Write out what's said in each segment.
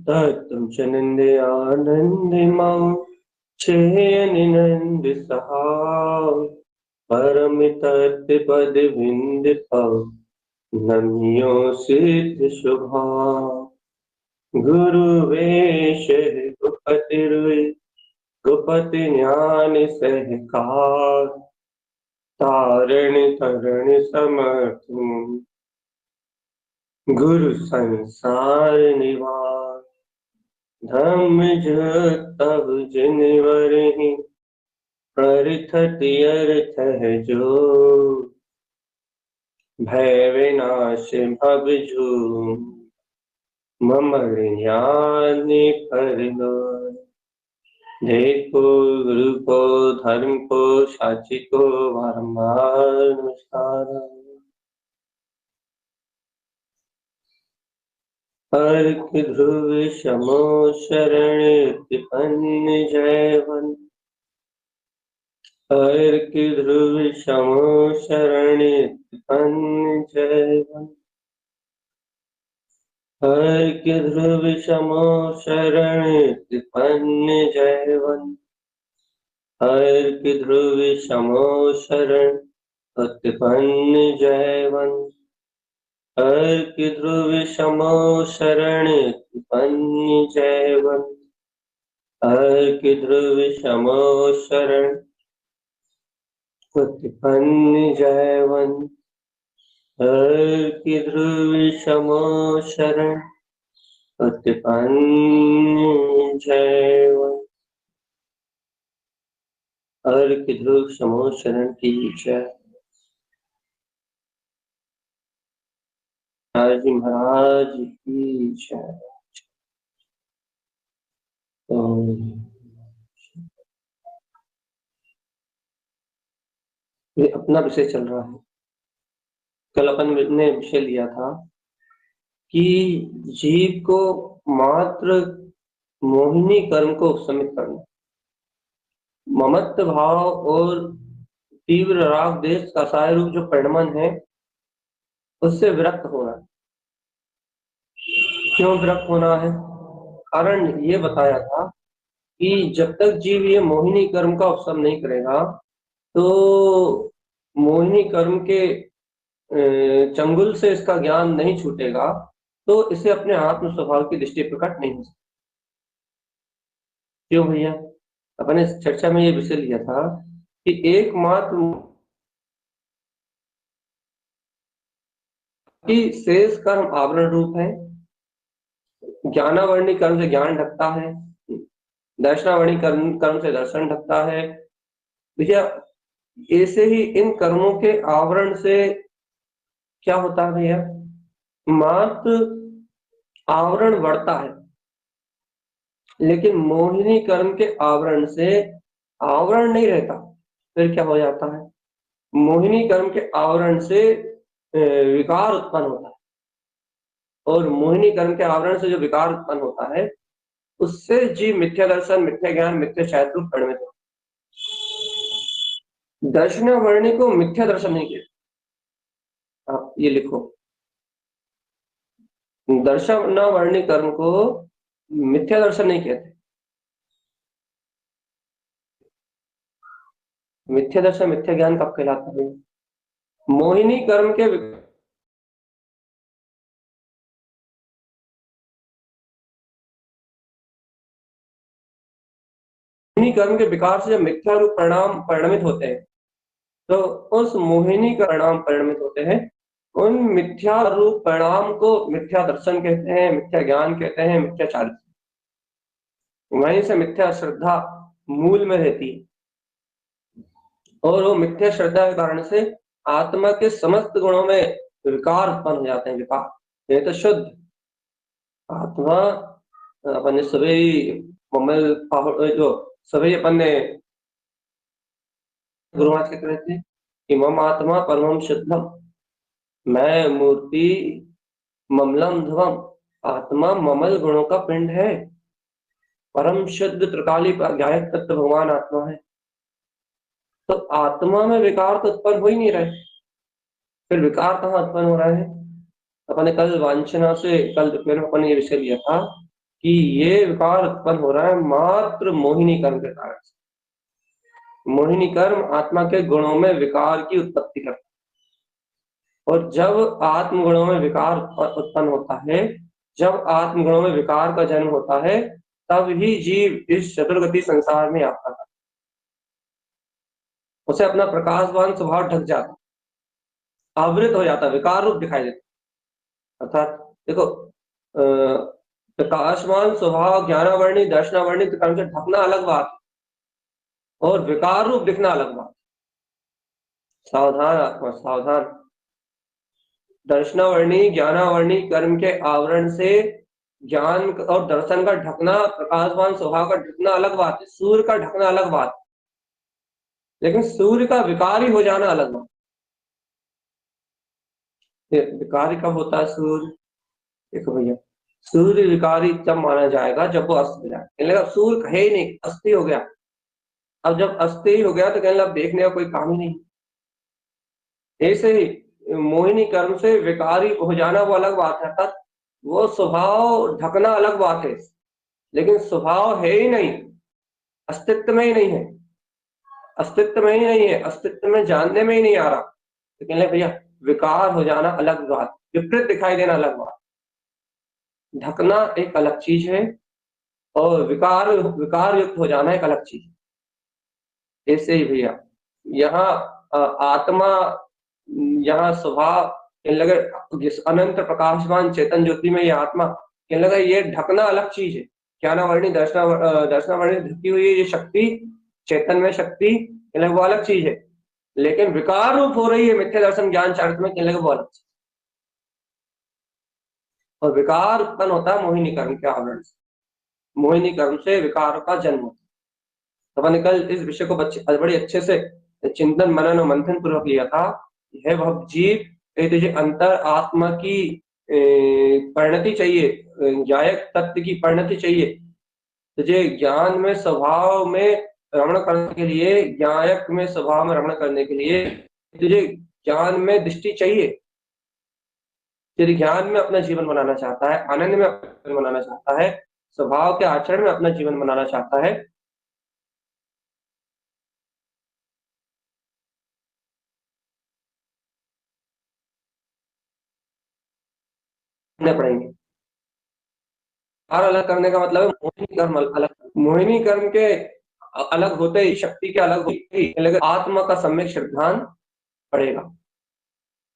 तत्तम च नंदे आनंदे मां चेयनिनंद सहाय परम तत्व पद विंद पाओ नमियो सिद्ध शुभा गुरु वेश गुपति रुई गुपति ज्ञान सहकार तारण तरण समर्थ गुरु संसार निवार धम्म जो तब जिनवर ही प्रथति अर्थ है जो भय विनाश भव जो मम ज्ञान पर लो देखो गुरु को धर्म को साची को बारंबार नमस्कार अर्क ध्रुव शमो शरण तिपन्न जयवन अर्क ध्रुव शमो शरण तिपन्न जयवन अर्क ध्रुव शमो शरण तिपन्न जयवन अर्क ध्रुव शमो शरण तिपन्न जयवन अर्क ध्रुव शमो शरण तिपन्न जयवन अर्क ध्रुव शमो शरण तिपन्न जयवन अर्क ध्रुव शमो शरण तिपन्न जयवन अर्क ध्रुव शमो शरण की जय। जी महाराज की जय। ये अपना विषय चल रहा है। कल अपन ने विषय लिया था कि जीव को मात्र मोहिनी कर्म को उपशमित करना, ममत्व भाव और तीव्र राग देश का सहाय रूप जो परिणमन है उससे विरक्त होना। क्यों विरक्त होना है? कारण ये बताया था कि जब तक जीव ये मोहिनी कर्म का उपशम नहीं करेगा तो मोहिनी कर्म के चंगुल से इसका ज्ञान नहीं छूटेगा तो इसे अपने आत्म स्वभाव की दृष्टि प्रकट नहीं हो सकती। क्यों भैया? अपने चर्चा में ये विषय लिया था कि एकमात्र कि शेष कर्म आवरण रूप है, ज्ञानावर्णी कर्म से ज्ञान ढकता है, दर्शनावर्णी कर्म से दर्शन ढकता है। भैया ऐसे ही इन कर्मों के आवरण से क्या होता है भैया? मात्र आवरण बढ़ता है, लेकिन मोहिनी कर्म के आवरण से आवरण नहीं रहता। फिर क्या हो जाता है? मोहिनी कर्म के आवरण से विकार उत्पन्न होता है और मोहिनी कर्म के आवरण से जो विकार उत्पन्न होता है उससे जीव मिथ्या दर्शन, मिथ्या ज्ञान, मिथ्या शायद रूप परिणमित होता है। दर्शनावर्णी को मिथ्या दर्शन नहीं कहते। आप ये लिखो, दर्शनावर्णी कर्म को मिथ्या दर्शन नहीं कहते। मिथ्या दर्शन मिथ्या ज्ञान कब कहलाता है? मोहिनी कर्म के मोहिनी कर्म के विकार से जब मिथ्या रूप परिणाम परिणमित होते हैं तो उस मोहिनी का परिणाम परिणमित होते हैं। उन मिथ्या रूप परिणाम को मिथ्या दर्शन कहते हैं, मिथ्या ज्ञान कहते हैं, मिथ्या चारित्र। वहीं से मिथ्या श्रद्धा मूल में रहती है और वो मिथ्या श्रद्धा के कारण से आत्मा के समस्त गुणों में विकार उत्पन्न हो जाते हैं। विकार ये तो शुद्ध आत्मा अपने सभी ममल जो सभी अपन ने गुरु महाराज कहते रहते हैं कि मम आत्मा परमम शुद्धम, मैं मूर्ति ममलम ध्रुवम। आत्मा ममल गुणों का पिंड है, परम शुद्ध त्रिकाली ज्ञायक तत्व भगवान आत्मा है। तो आत्मा में विकार तो उत्पन्न हो ही नहीं रहे, फिर विकार कहाँ उत्पन्न हो रहा है? अपने कल वांछना से कल दोपहर में अपन ये विषय लिया था कि ये विकार उत्पन्न हो रहा है मात्र मोहिनी कर्म के कारण से। मोहिनी कर्म आत्मा के गुणों में विकार की उत्पत्ति करता है, और जब आत्मगुणों में विकार उत्पन्न होता है, जब आत्मगुणों में विकार का जन्म होता है, तब ही जीव इस चतुर्गति संसार में आता है। उसे अपना प्रकाशवान स्वभाव ढक जाता, आवृत हो जाता, विकार रूप दिखाई देता। अर्थात देखो, प्रकाशवान स्वभाव ज्ञानावर्णी दर्शनावर्णी कर्म से ढकना अलग बात और विकार रूप दिखना अलग बात। सावधान आत्मा, सावधान। दर्शनावर्णी ज्ञानावर्णी कर्म के आवरण से ज्ञान और दर्शन का ढकना, प्रकाशवान स्वभाव का ढकना अलग बात है, सूर्य का ढकना अलग बात है, लेकिन सूर्य का विकारी हो जाना अलग बात। विकारी कब होता है सूर्य? देखो भैया, सूर्य विकारी तब माना जाएगा जब वो अस्त हो जाए, कहने लगा सूर्य है ही नहीं, अस्थि हो गया। अब जब अस्थि हो गया तो कहने लगा देखने का कोई काम ही नहीं। ऐसे ही मोहिनी कर्म से विकारी हो जाना वो अलग बात है, अर्थात वो स्वभाव ढकना अलग बात है, लेकिन स्वभाव है ही नहीं, अस्तित्व में ही नहीं है, अस्तित्व में ही नहीं है, अस्तित्व में जानने में ही नहीं आ रहा। तो कहने लगे भैया विकार हो जाना अलग बात, विपरीत दिखाई देना अलग बात, ढकना एक अलग चीज है और विकार युक्त हो जाना एक अलग चीज है। ऐसे ही भैया यहाँ आत्मा, यहाँ स्वभाव, कहने लगे जिस अनंत प्रकाशवान चेतन ज्योति में ये आत्मा, कहने लगा ये ढकना अलग चीज है। ज्ञानावर्णी दर्शनावर्णी ढकी हुई ये शक्ति, चेतन में शक्ति, कहने लगे वो अलग चीज है, लेकिन विकार रूप हो रही है मिथ्या दर्शन ज्ञान चारित्र में, कहने लगे वो अलग चीज। और विकार उत्पन्न होता है मोहिनी कर्म के आवरण से, मोहिनी कर्म से विकार का जन्म होता है। तो मैंने कल इस विषय को बड़े अच्छे से चिंतन मनन और मंथन पूर्वक लिया था। यह वह जीव तुझे अंतर आत्मा की परिणति चाहिए, ज्ञायक तत्व की परिणति चाहिए, तुझे ज्ञान में स्वभाव में रमण करने के लिए, ज्ञायक में स्वभाव में रमण करने के लिए तुझे ज्ञान में दृष्टि चाहिए। तेरे ज्ञान में अपना जीवन बनाना चाहता है, आनंद में अपना जीवन बनाना चाहता है, स्वभाव के आचरण में अपना जीवन बनाना चाहता है। पड़ेंगे और अलग करने का मतलब है मोहिनी कर्म अलग, मोहिनी कर्म के अलग होते ही, शक्ति के अलग होते ही आत्मा का सम्यक श्रद्धान पड़ेगा।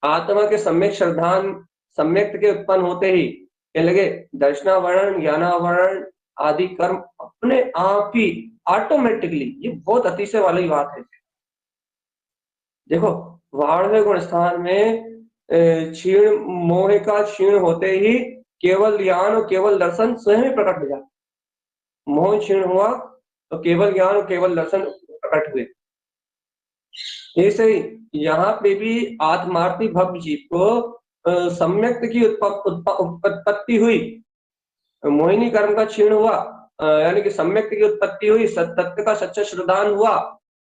आत्मा के सम्यक श्रद्धान सम्यक्त के उत्पन्न होते ही क्या लगे दर्शनावरण ज्ञानावरण आदि कर्म अपने आप ही ऑटोमेटिकली, ये बहुत अतिशय वाली बात है। देखो वाणवे गुण स्थान में क्षीण मोह का क्षीण होते ही केवल ज्ञान और केवल दर्शन स्वयं ही प्रकट हो जाता। मोह क्षीण हुआ तो केवल ज्ञान और केवल दर्शन प्रकट हुए। ऐसे ही यहाँ पे भी आत्मार्थी भव्य जीव को सम्यक्त की उत्पत्ति हुई, मोहिनी कर्म का क्षीण हुआ, यानी कि सम्यक्त की उत्पत्ति हुई, सत्य का सच्चा श्रद्धान हुआ,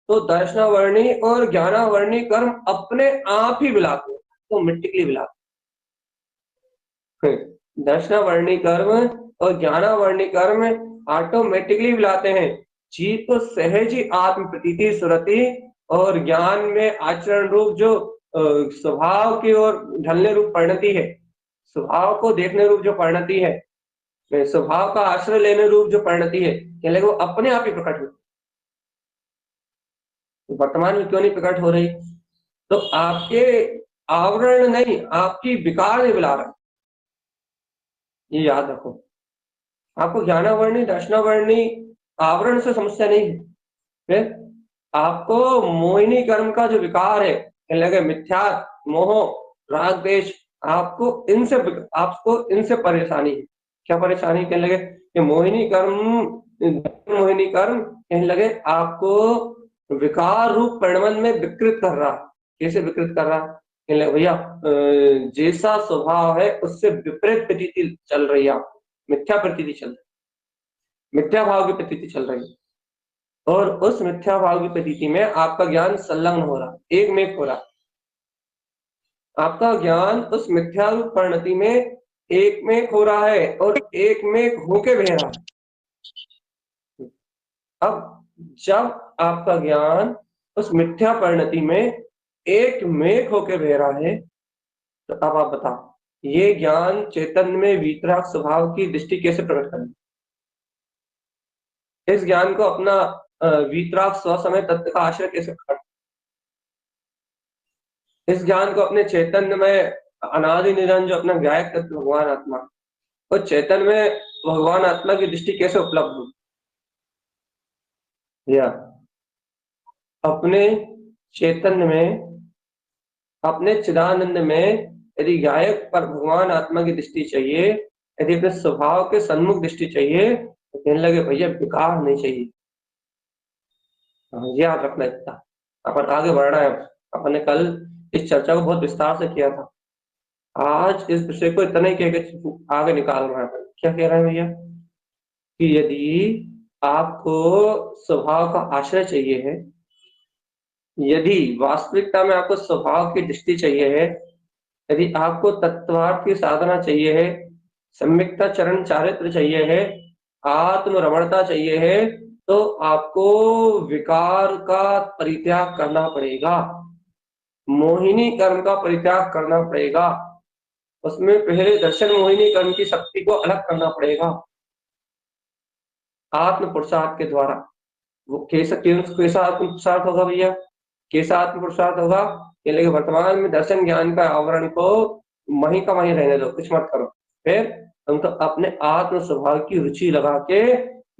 तो दर्शनावर्णी और ज्ञानावर्णी कर्म अपने आप ही विलाप हुए, तो मिट्टी के लिए विलाप। दर्शनावर्णी कर्म और ज्ञानावर्णी कर्म ऑटोमेटिकली विलाते हैं। जीव को सहज ही आत्म प्रतीति सुरति और ज्ञान में आचरण रूप जो स्वभाव की ओर ढलने रूप परिणति है, स्वभाव को देखने रूप जो परिणति है, स्वभाव का आश्रय लेने रूप जो परिणति है, क्या लगे वो अपने आप ही प्रकट हो। तो वर्तमान में क्यों नहीं प्रकट हो रही? तो आपके आवरण नहीं, आपकी विकार नहीं बुला रहा, ये याद रखो। आपको ज्ञानावर्णी दर्शनावर्णी आवरण से समस्या नहीं है, फिर आपको मोहिनी कर्म का जो विकार है, लगे मिथ्या मोह राग देश, आपको इनसे परेशानी है। क्या परेशानी? कहने लगे कि मोहिनी कर्म कहने लगे आपको विकार रूप परिणमन में विकृत कर रहा। कैसे विकृत कर रहा? कहने लगे भैया जैसा स्वभाव है उससे विपरीत प्रतीति चल रही है, आपको मिथ्या प्रतीति चल रही, मिथ्या भाव की प्रतीति चल रही है, और उस मिथ्या भाव की प्रतीति में आपका ज्ञान संलग्न हो रहा, एक हो रहा। आपका ज्ञान उस मिथ्या रूप परिणति में एक में हो रहा है और एक में होके बह रहा है। अब जब आपका ज्ञान उस मिथ्या परिणति में एक में होके बह रहा है, तो अब आप बताओ ये ज्ञान चैतन्य में वीतराग स्वभाव की दृष्टि कैसे प्रकट करें? इस ज्ञान को अपना वीतराग स्वसमय तत्व का आश्रय कैसे कर? इस ज्ञान को अपने चैतन्य में अनादि निरंजन जो अपना गायक तत्व भगवान आत्मा, और चैतन्य में भगवान आत्मा की दृष्टि कैसे उपलब्ध हो? या अपने चैतन्य में, अपने चिदानंद में यदि गायक पर भगवान आत्मा की दृष्टि चाहिए, यदि अपने स्वभाव के सन्मुख दृष्टि चाहिए, तो कहने लगे भैया विकार नहीं चाहिए। याद रखना इतना। अपन आगे बढ़ रहे हैं। अपन ने कल इस चर्चा को बहुत विस्तार से किया था। आज इस विषय को इतना ही कह के आगे निकाल रहे हैं। क्या कह रहे हैं भैया कि यदि आपको स्वभाव का आश्रय चाहिए है, यदि वास्तविकता में आपको स्वभाव की दृष्टि चाहिए है, यदि आपको तत्वार्थ की साधना चाहिए है, सम्यक्ता चरण चारित्र चाहिए है, आत्म रमणता चाहिए है, तो आपको विकार का परित्याग करना पड़ेगा, मोहिनी कर्म का परित्याग करना पड़ेगा। उसमें पहले दर्शन मोहिनी कर्म की शक्ति को अलग करना पड़ेगा आत्म पुरुषार्थ के द्वारा। वो कैसा आत्म पुरुषार्थ होगा भैया? कैसा आत्म पुरुषार्थ होगा? लेकिन वर्तमान में दर्शन ज्ञान का आवरण को वहीं का वहीं रहने दो, कुछ मत करो। फिर तुमको अपने आत्म स्वभाव की रुचि लगा के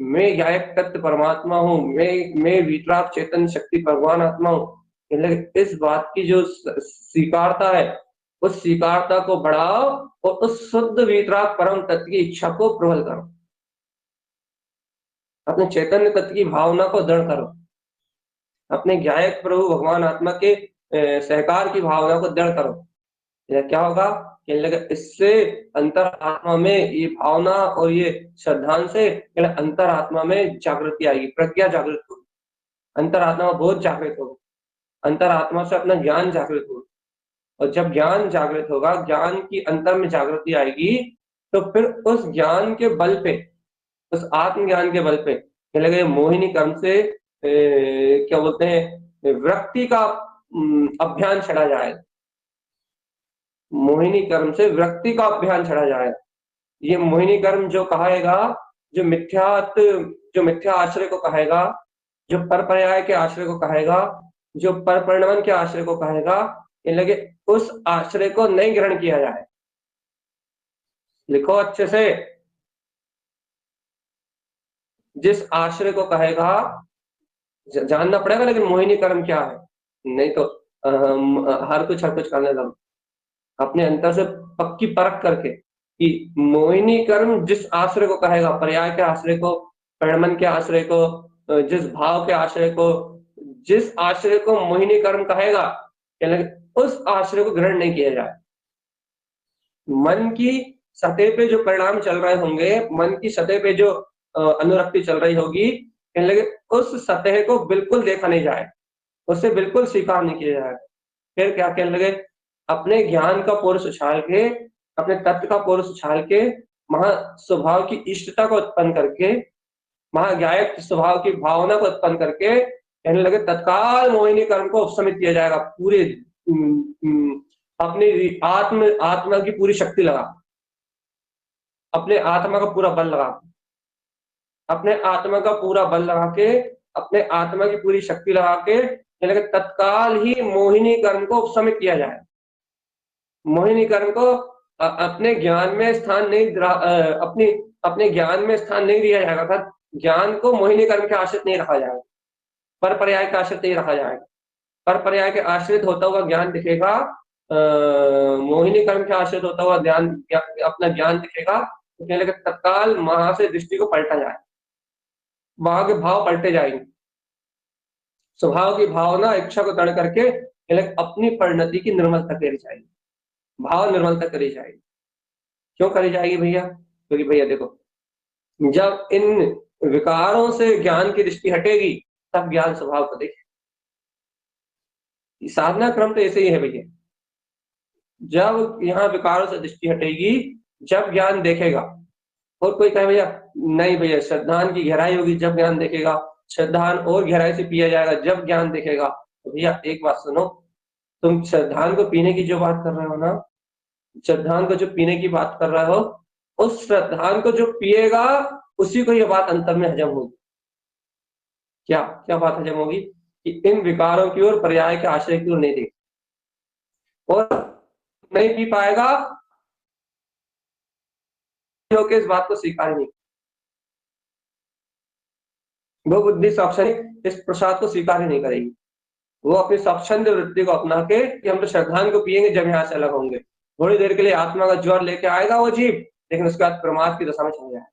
मैं गायक तत्व परमात्मा हूँ, मैं वितराग चेतन शक्ति भगवान आत्मा हूँ, लेकिन इस बात की जो स्वीकारता है, उस स्वीकारता को बढ़ाओ और उस शुद्ध वितराग परम तत्व की इच्छा को प्रबल करो। अपने चैतन्य तत्व की भावना को दृढ़ करो। अपने गायक प्रभु भगवान आत्मा के सहकार की भावना को दृढ़ करो। यह क्या होगा? इससे अंतर आत्मा में ये भावना और ये श्रद्धांश से अंतर आत्मा में जागृति आएगी, प्रज्ञा जागृत होगी, अंतर आत्मा बहुत जागृत होगी, अंतर आत्मा से अपना ज्ञान जागृत होगा। और जब ज्ञान जागृत होगा, ज्ञान की अंतर में जागृति आएगी, तो फिर उस ज्ञान के बल पे, उस आत्मज्ञान के बल पे मोहिनी कर्म से क्या बोलते हैं, वृत्ति का अभियान छड़ा जाएगा। मोहिनी कर्म से वृत्ति का अभियान छड़ा जाएगा। ये मोहिनी कर्म जो कहाएगा, जो मिथ्या आश्रय को कहेगा, जो पर पर्याय के आश्रय को कहेगा, जो पर परिणमन के आश्रय को कहेगा, इन लगे उस आश्रय को नहीं ग्रहण किया जाए। लिखो अच्छे से। जिस आश्रय को कहेगा जानना पड़ेगा, लेकिन मोहिनी कर्म क्या है, नहीं तो हर कुछ करने लगे अपने अंतर से पक्की परख करके कि मोहिनी कर्म जिस आश्रय को कहेगा, पर्याय के आश्रय को, परिणमन के आश्रय को, जिस भाव के आश्रय को, जिस आश्रय को मोहिनी कर्म कहेगा, उस आश्रय को ग्रहण नहीं किया जाए। मन की सतह पे जो परिणाम चल रहे होंगे, मन की सतह पे जो अनुरक्ति चल रही होगी, उस सतह को बिल्कुल देखा नहीं जाए, उससे बिल्कुल स्वीकार नहीं किया जाए। फिर क्या कहने लगे? अपने ज्ञान का पौरुष उछाल के, अपने तत्व का पौरुष उछाल के, महा स्वभाव की इष्टता को उत्पन्न करके, महागायक स्वभाव की भावना को उत्पन्न करके कहने लगे तत्काल मोहिनी कर्म को उपशमित किया जाएगा। पूरे अपनी आत्मा की पूरी शक्ति लगा, अपने आत्मा का पूरा बल लगा, अपने आत्मा का पूरा बल लगा के, अपने आत्मा की पूरी शक्ति लगा के तत्काल ही मोहिनी कर्म को उपशमित किया जाए। मोहिनी कर्म को अपने ज्ञान में स्थान नहीं, अपने ज्ञान में स्थान नहीं दिया जाएगा था। ज्ञान को मोहिनी कर्म के आश्रित नहीं रखा जाएगा, पर पर्याय के आश्रित नहीं रखा जाएगा। पर पर्याय के आश्रित होता हुआ ज्ञान दिखेगा, मोहिनी कर्म के आश्रित होता हुआ ज्ञान, अपना ज्ञान दिखेगा, तो कहने लगे तत्काल वहां से दृष्टि को पलटा जाए, वहां के भाव पलटे जाएंगे। स्वभाव की भावना इच्छा को तड़ करके अपनी परिणति की निर्मलता करी जाएगी, भाव निर्मलता करी जाएगी। क्यों करी जाएगी भैया? क्योंकि भैया देखो, जब इन विकारों से ज्ञान की दृष्टि हटेगी, तब ज्ञान स्वभाव को देखे। साधना क्रम तो ऐसे ही है भैया। जब यहाँ विकारों से दृष्टि हटेगी, जब ज्ञान देखेगा। और कोई कहे भैया नहीं भैया श्रद्धान की गहराई होगी जब ज्ञान देखेगा, श्रद्धान और गहराई से पिया जाएगा जब ज्ञान देखेगा। तो भैया एक बात सुनो, तुम श्रद्धान को पीने की जो बात कर रहे हो ना, श्रद्धान को जो पीने की बात कर रहे हो, उस श्रद्धान को जो पिएगा उसी को ये बात अंतर में हजम होगी। क्या क्या बात हजम होगी कि इन विकारों की ओर पर्याय के आश्रय की ओर नहीं देख और नहीं पी पाएगा, होकर इस बात को स्वीकार नहीं, वो बुद्धि स्वच्छंद इस प्रसाद को स्वीकार ही नहीं करेगी। वो अपनी स्वच्छंद वृत्ति को अपना के कि हम तो श्रद्धान को पिएंगे जब यहाँ से अलग होंगे। थोड़ी देर के लिए आत्मा का ज्वर लेके आएगा वो जीव, लेकिन उसके बाद प्रमाद की दशा में चला जाएगा।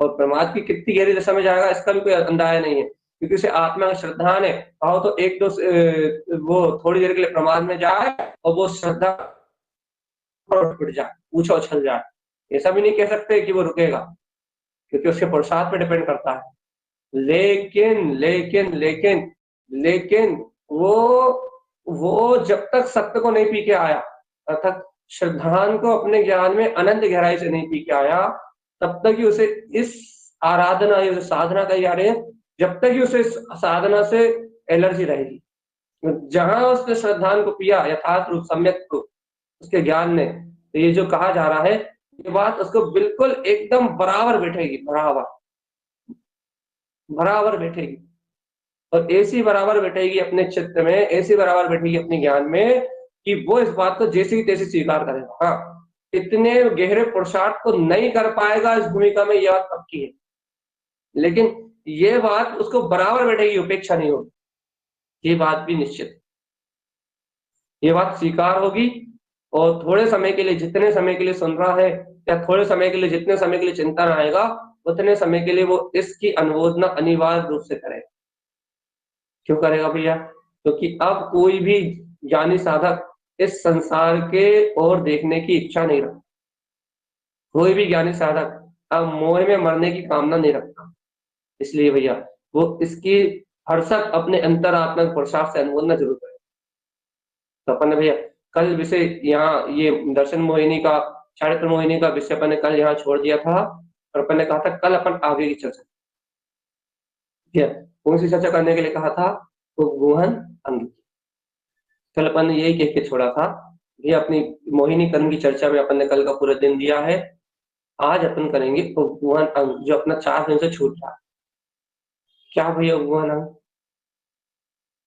और प्रमाद की कितनी गहरी दशा में जाएगा इसका भी कोई अंदाजा नहीं है, क्योंकि उसे आत्मा का श्रद्धान है आओ तो एक दो वो थोड़ी देर के लिए प्रमाद में जाए और वो श्रद्धा उठ जाए, ऊंचा उछल जाए। ऐसा भी नहीं कह सकते कि वो रुकेगा, क्योंकि उसके पुरुषार्थ पे डिपेंड करता है। लेकिन लेकिन लेकिन लेकिन वो जब तक सत्य को नहीं पी के आया, अर्थात श्रद्धान को अपने ज्ञान में अनंत गहराई से नहीं पी के आया, तब तक ही उसे इस आराधना या साधना का जा रहे हैं, जब तक ही उसे इस साधना से एलर्जी रहेगी। जहां उसने श्रद्धान को पिया यथार्थ रूप सम्यक रूप उसके ज्ञान में, तो ये जो कहा जा रहा है ये बात उसको बिल्कुल एकदम बराबर बैठेगी, बराबर बराबर बैठेगी। और ऐसी बराबर बैठेगी अपने चित्त में, ऐसी बराबर बैठेगी अपने ज्ञान में कि वो इस बात को जैसी तैसी स्वीकार करेगा। हाँ, इतने गहरे पुरुषार्थ को नहीं कर पाएगा इस भूमिका में, यह बात पक्की है, लेकिन ये बात उसको बराबर बैठेगी, उपेक्षा नहीं होगी, ये बात भी निश्चित, ये बात स्वीकार होगी। और थोड़े समय के लिए, जितने समय के लिए सुन रहा है या थोड़े समय के लिए जितने समय के लिए चिंतन आएगा, उतने समय के लिए वो इसकी अनुमोदना अनिवार्य रूप से करेगा। क्यों करेगा भैया? क्योंकि अब कोई भी ज्ञानी साधक इस संसार के ओर देखने की इच्छा नहीं रखता। कोई भी ज्ञानी साधक अब मोह में मरने की कामना नहीं रखता, इसलिए भैया वो इसकी हरसक अपने अंतरात्मा पुरुषार्थ से अनुमोदना जरूर करेगा। तो अपन ने भैया कल विषय यहाँ ये दर्शन मोहिनी का, चारित्र मोहिनी का विषय अपन ने कल यहाँ छोड़ दिया था, और अपन ने कहा था कल अपन आगे की चर्चा, कौन सी चर्चा करने के लिए कहा था? उपगोहन अंग। कल अपन ने यही कह के छोड़ा था, ये अपनी मोहिनी कर्म की चर्चा में अपन ने कल का पूरा दिन दिया है। आज अपन करेंगे उपगोहन अंग, जो अपना 4 दिन से छूट रहा है। क्या भैया उपगोहन अंग?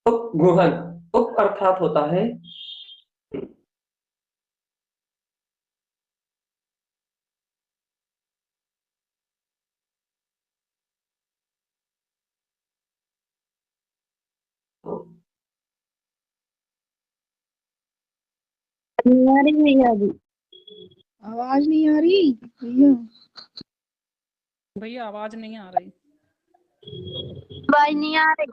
उपगोहन, उप अर्थात होता है नहीं आ रही भैया, अभी आवाज नहीं आ रही भैया। भैया आवाज नहीं आ रही, आवाज नहीं आ रही।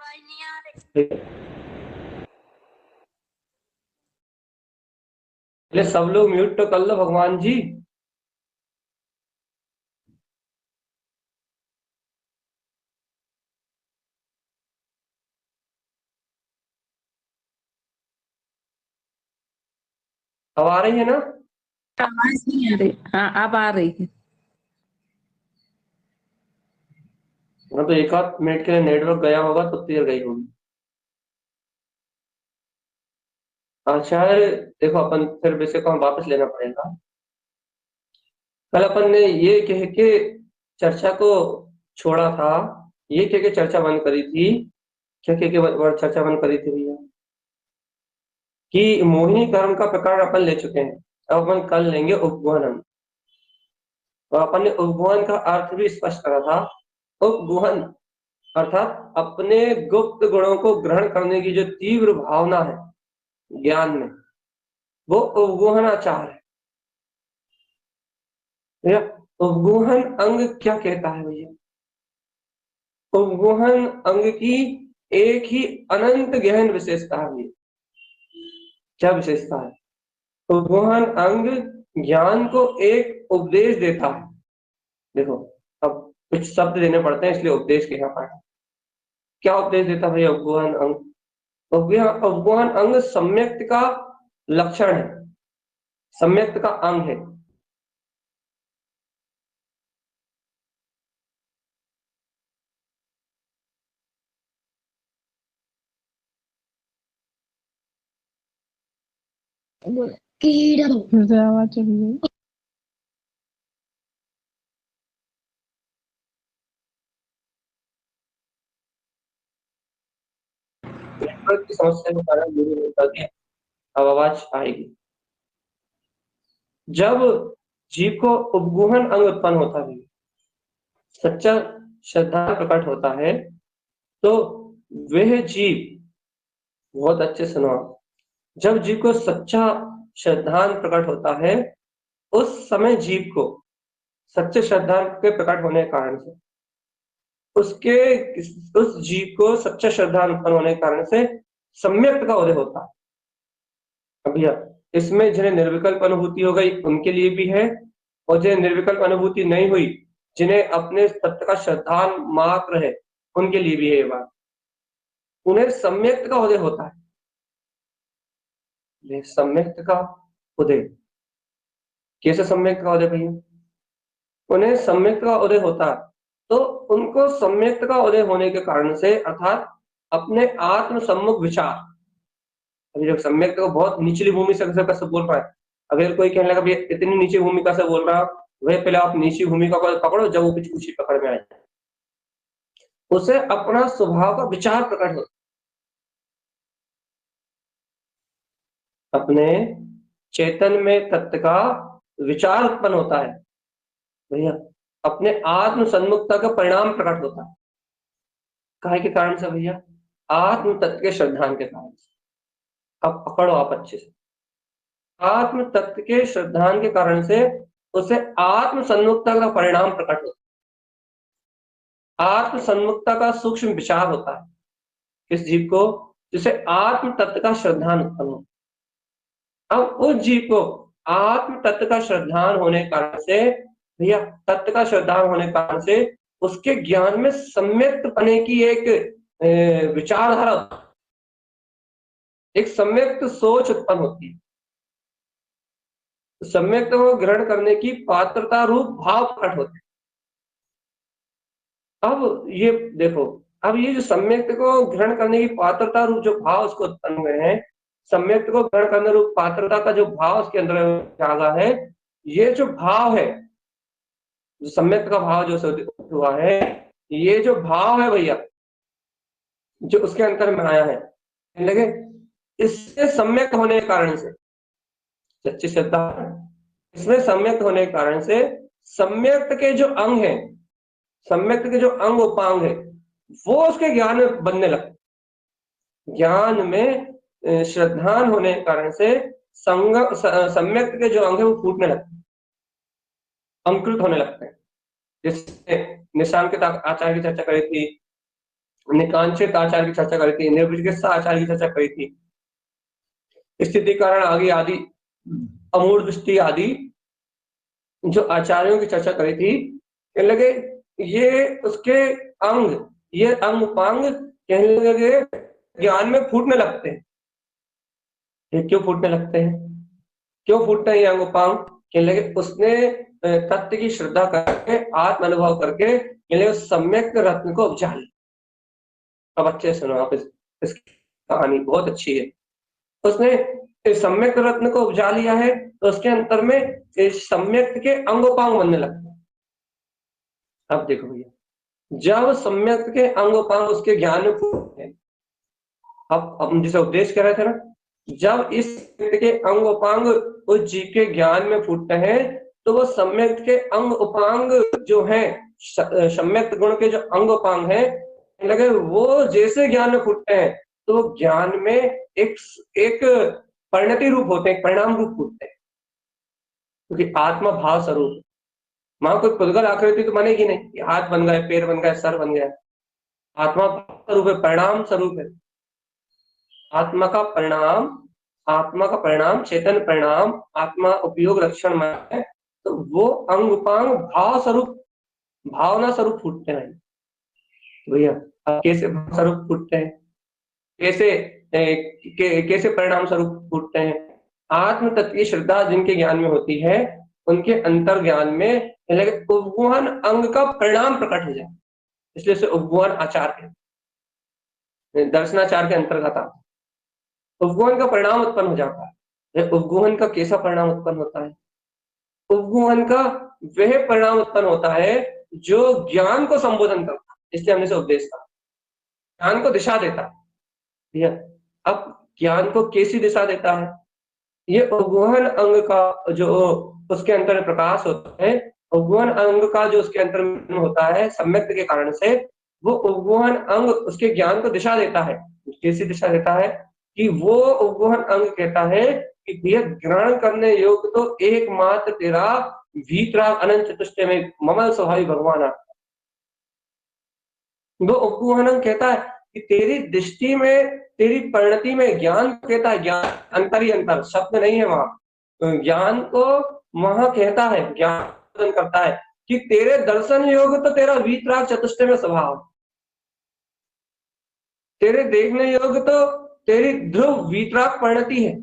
सब लोग म्यूट तो कर लो भगवान जी। अब आ रही है ना? आवाज नहीं आ रही। हाँ अब आ रही है। तो 1 आध मिनट के लिए नेटवर्क गया होगा तो देर गई होगी। अच्छा देखो, अपन फिर विषय को हम वापस लेना पड़ेगा। कल अपन ने ये कह के चर्चा को छोड़ा था, ये कह के चर्चा बंद करी थी, क्या कह के चर्चा बंद करी थी भैया? कि मोहिनी कर्म का प्रकार अपन ले चुके हैं, अब अपन कल लेंगे उपगोहन। और अपन ने उपगोहन का अर्थ भी स्पष्ट करा था। उपगोहन अर्थात अपने गुप्त गुणों को ग्रहण करने की जो तीव्र भावना है ज्ञान में, वो उपगोहनाचार है भैया। उपगोहन अंग क्या कहता है भैया? उपगोहन अंग की एक ही अनंत गहन विशेषता है। क्या विशेषता है? उपगोहन अंग ज्ञान को एक उपदेश देता है। देखो अब कुछ शब्द देने पड़ते हैं, इसलिए उपदेश कहना पड़ा। क्या उपदेश देता भैया उपगोहन अंग? उपगोहन अंग सम्यक्त का लक्षण है, सम्यक्त का अंग है। फिर से आवाज चली गई। नेटवर्क की समस्या के कारण दूरी नहीं पाती है। अब आवाज आएगी। जब जीव को उपगुहन अंग उत्पन्न होता है, सच्चा श्रद्धा प्रकट होता है, तो वह जीव, बहुत अच्छे सुनो, जब जीव को सच्चा श्रद्धान प्रकट होता है, उस समय जीव को सच्चे श्रद्धा के प्रकट होने के कारण से उस जीव को सच्चा श्रद्धा उत्पन्न होने के कारण से सम्यक्त का उदय होता है। भैया इसमें जिन्हें निर्विकल्प अनुभूति हो गई उनके लिए भी है, और जिन्हें निर्विकल्प अनुभूति नहीं हुई, जिन्हें अपने तत्व का श्रद्धान मात्र है, उनके लिए भी है ये बात। उन्हें सम्यक्त का उदय होता है। सम्यक्त का उदय कैसे? सम्यक्त का उदय भैया, उन्हें सम्यक्त का उदय होता है तो उनको सम्यक्त का उदय होने के कारण से, अर्थात अपने आत्म सम्मुख विचार, अभी जब सम्यक्त को बहुत निचली भूमि से कैसे बोल रहा है, अगर कोई कहने लगा भैया इतनी नीची भूमिका से बोल रहा, वह पहले आप नीची भूमिका को पकड़ो, जब वो कुछ ऊंची पकड़ में आए, उसे अपना स्वभाव का विचार प्रकट होता, अपने चेतन में तत्व का विचार उत्पन्न होता है भैया, अपने आत्म सन्मुखता का परिणाम प्रकट होता है। काहे के कारण से भैया? आत्म तत्व के श्रद्धान के कारण से। अब पकड़ो आप अच्छे से, आत्म तत्व के श्रद्धान के कारण से उसे आत्म सन्मुखता का परिणाम प्रकट होता है। आत्म सन्मुखता का सूक्ष्म विचार होता है इस जीव को, जिसे आत्म तत्व का श्रद्धान उत्पन्न हो। अब उस जीव को आत्म तत्व का श्रद्धान होने के कारण से भैया, तत्व का श्रद्धान होने के कारण से उसके ज्ञान में सम्यक्त पने की एक विचारधारा, एक सम्यक्त सोच उत्पन्न होती है। सम्यक्त को ग्रहण करने की पात्रता रूप भाव प्रकट होते हैं। अब ये देखो, अब ये जो सम्यक्त को ग्रहण करने की पात्रता रूप जो भाव उसको उत्पन्न हुए हैं, सम्यक्त को ग्रहण करने रूप पात्रता का जो भाव उसके अंदर जागा है, ये जो भाव है, जो सम्यक्त का भाव जो हुआ है, ये जो भाव है भैया, जो उसके अंतर में आया है, लगे इससे सम्यक्त होने के कारण से, सच्ची श्रद्धा, इसमें सम्यक्त होने के कारण से सम्यक्त के जो अंग है, सम्यक्त के जो अंग उपांग है, वो उसके ज्ञान में बनने लगते। ज्ञान में श्रद्धान होने के कारण से सम्यक्त के जो अंग है वो फूटने लगते, अंकुरित होने लगते हैं। जिससे निशांकित आचार्य की चर्चा करी थी, निकांक्षित आचार्य की चर्चा करी थी, निर्विचिकित्सा आचार्य की चर्चा करी थी, स्थिति कारण आदि आदि, अमूढ़ दृष्टि आदि जो आचार्यों की चर्चा करी थी, कहने लगे ये उसके अंग, ये अंग उपांग कहने लगे ज्ञान में फूटने लगते हैं। ये क्यों फूटने लगते हैं? क्यों फूटते हैं ये अंग उपांग? कहने लगे उसने तत्व की श्रद्धा करके, आत्म अनुभव करके, कहने लगे सम्यक रत्न को उपजा लिया। अब अच्छे सुनो आप, इसकी कहानी बहुत अच्छी है। उसने सम्यक रत्न को उपजा लिया है तो उसके अंतर में सम्यक के अंगोपांग बनने लगते हैं। अब देखो भैया, जब सम्यक के अंगोपांग उसके ज्ञान में फूटते हैं, अब हम जिसे उपदेश कर रहे थे ना, जब इस व्यक्ति के अंगोपांग उस जीव के ज्ञान में फूटते हैं, तो वो सम्यक के अंग उपांग जो है, सम्यक गुण के जो अंग उपांग है, लगे वो जैसे ज्ञान में फूटते हैं तो ज्ञान में एक परिणति रूप होते हैं, परिणाम रूप फूटते हैं, क्योंकि आत्मा भाव स्वरूप। मां कोई पुद्गल आकृति तो बनेगी नहीं, हाथ बन गए, पैर बन गए, सर बन गया। आत्मा भाव स्वरूप है, परिणाम स्वरूप है। आत्मा का परिणाम चेतन परिणाम, आत्मा उपयोग लक्षण में है, तो वो अंग उपांग भाव स्वरूप, भावना स्वरूप फूटते हैं भैया। कैसे भाव स्वरूप फूटते हैं? कैसे परिणाम स्वरूप फूटते हैं? आत्म तत्व की श्रद्धा जिनके ज्ञान में होती है, उनके अंतर ज्ञान में उपगुहन अंग का परिणाम प्रकट हो जाए, इसलिए उसे उपगुहन आचार के, दर्शनाचार के अंतर्गत आता, उपगुहन का परिणाम उत्पन्न हो जाता है। उपगुहन का कैसा परिणाम उत्पन्न होता है? उपगुहन का वह परिणाम उत्पन्न होता है जो ज्ञान को संबोधन करता है, इसलिए हमने से उपदेश कहा, ज्ञान को दिशा देता है। ठीक है, अब ज्ञान को कैसी दिशा देता है? ये उपगुहन अंग का जो उसके अंतर प्रकाश होता है, उपगुहन अंग का जो उसके अंतर में होता है सम्यक्त के कारण से, वो उपगुहन अंग उसके ज्ञान को दिशा देता है। कैसी दिशा देता है? कि वो उपगुहन अंग कहता है कि भैया ग्रहण करने योग्य तो एकमात्र तेरा वीतराग अनंत चतुष्टय में ममल स्वभावी भगवान है। वो उपगुहन अंग कहता है कि तेरी दृष्टि में, तेरी परिणति में ज्ञान कहता है, ज्ञान अंतर ही अंतर, शब्द नहीं है वहां, ज्ञान को वहां कहता है, ज्ञान करता है कि तेरे दर्शन योग तो तेरा वीतराग चतुष्टय में स्वभाव, तेरे देखने योग तो तेरी ध्रुव वीतराग परिणति है।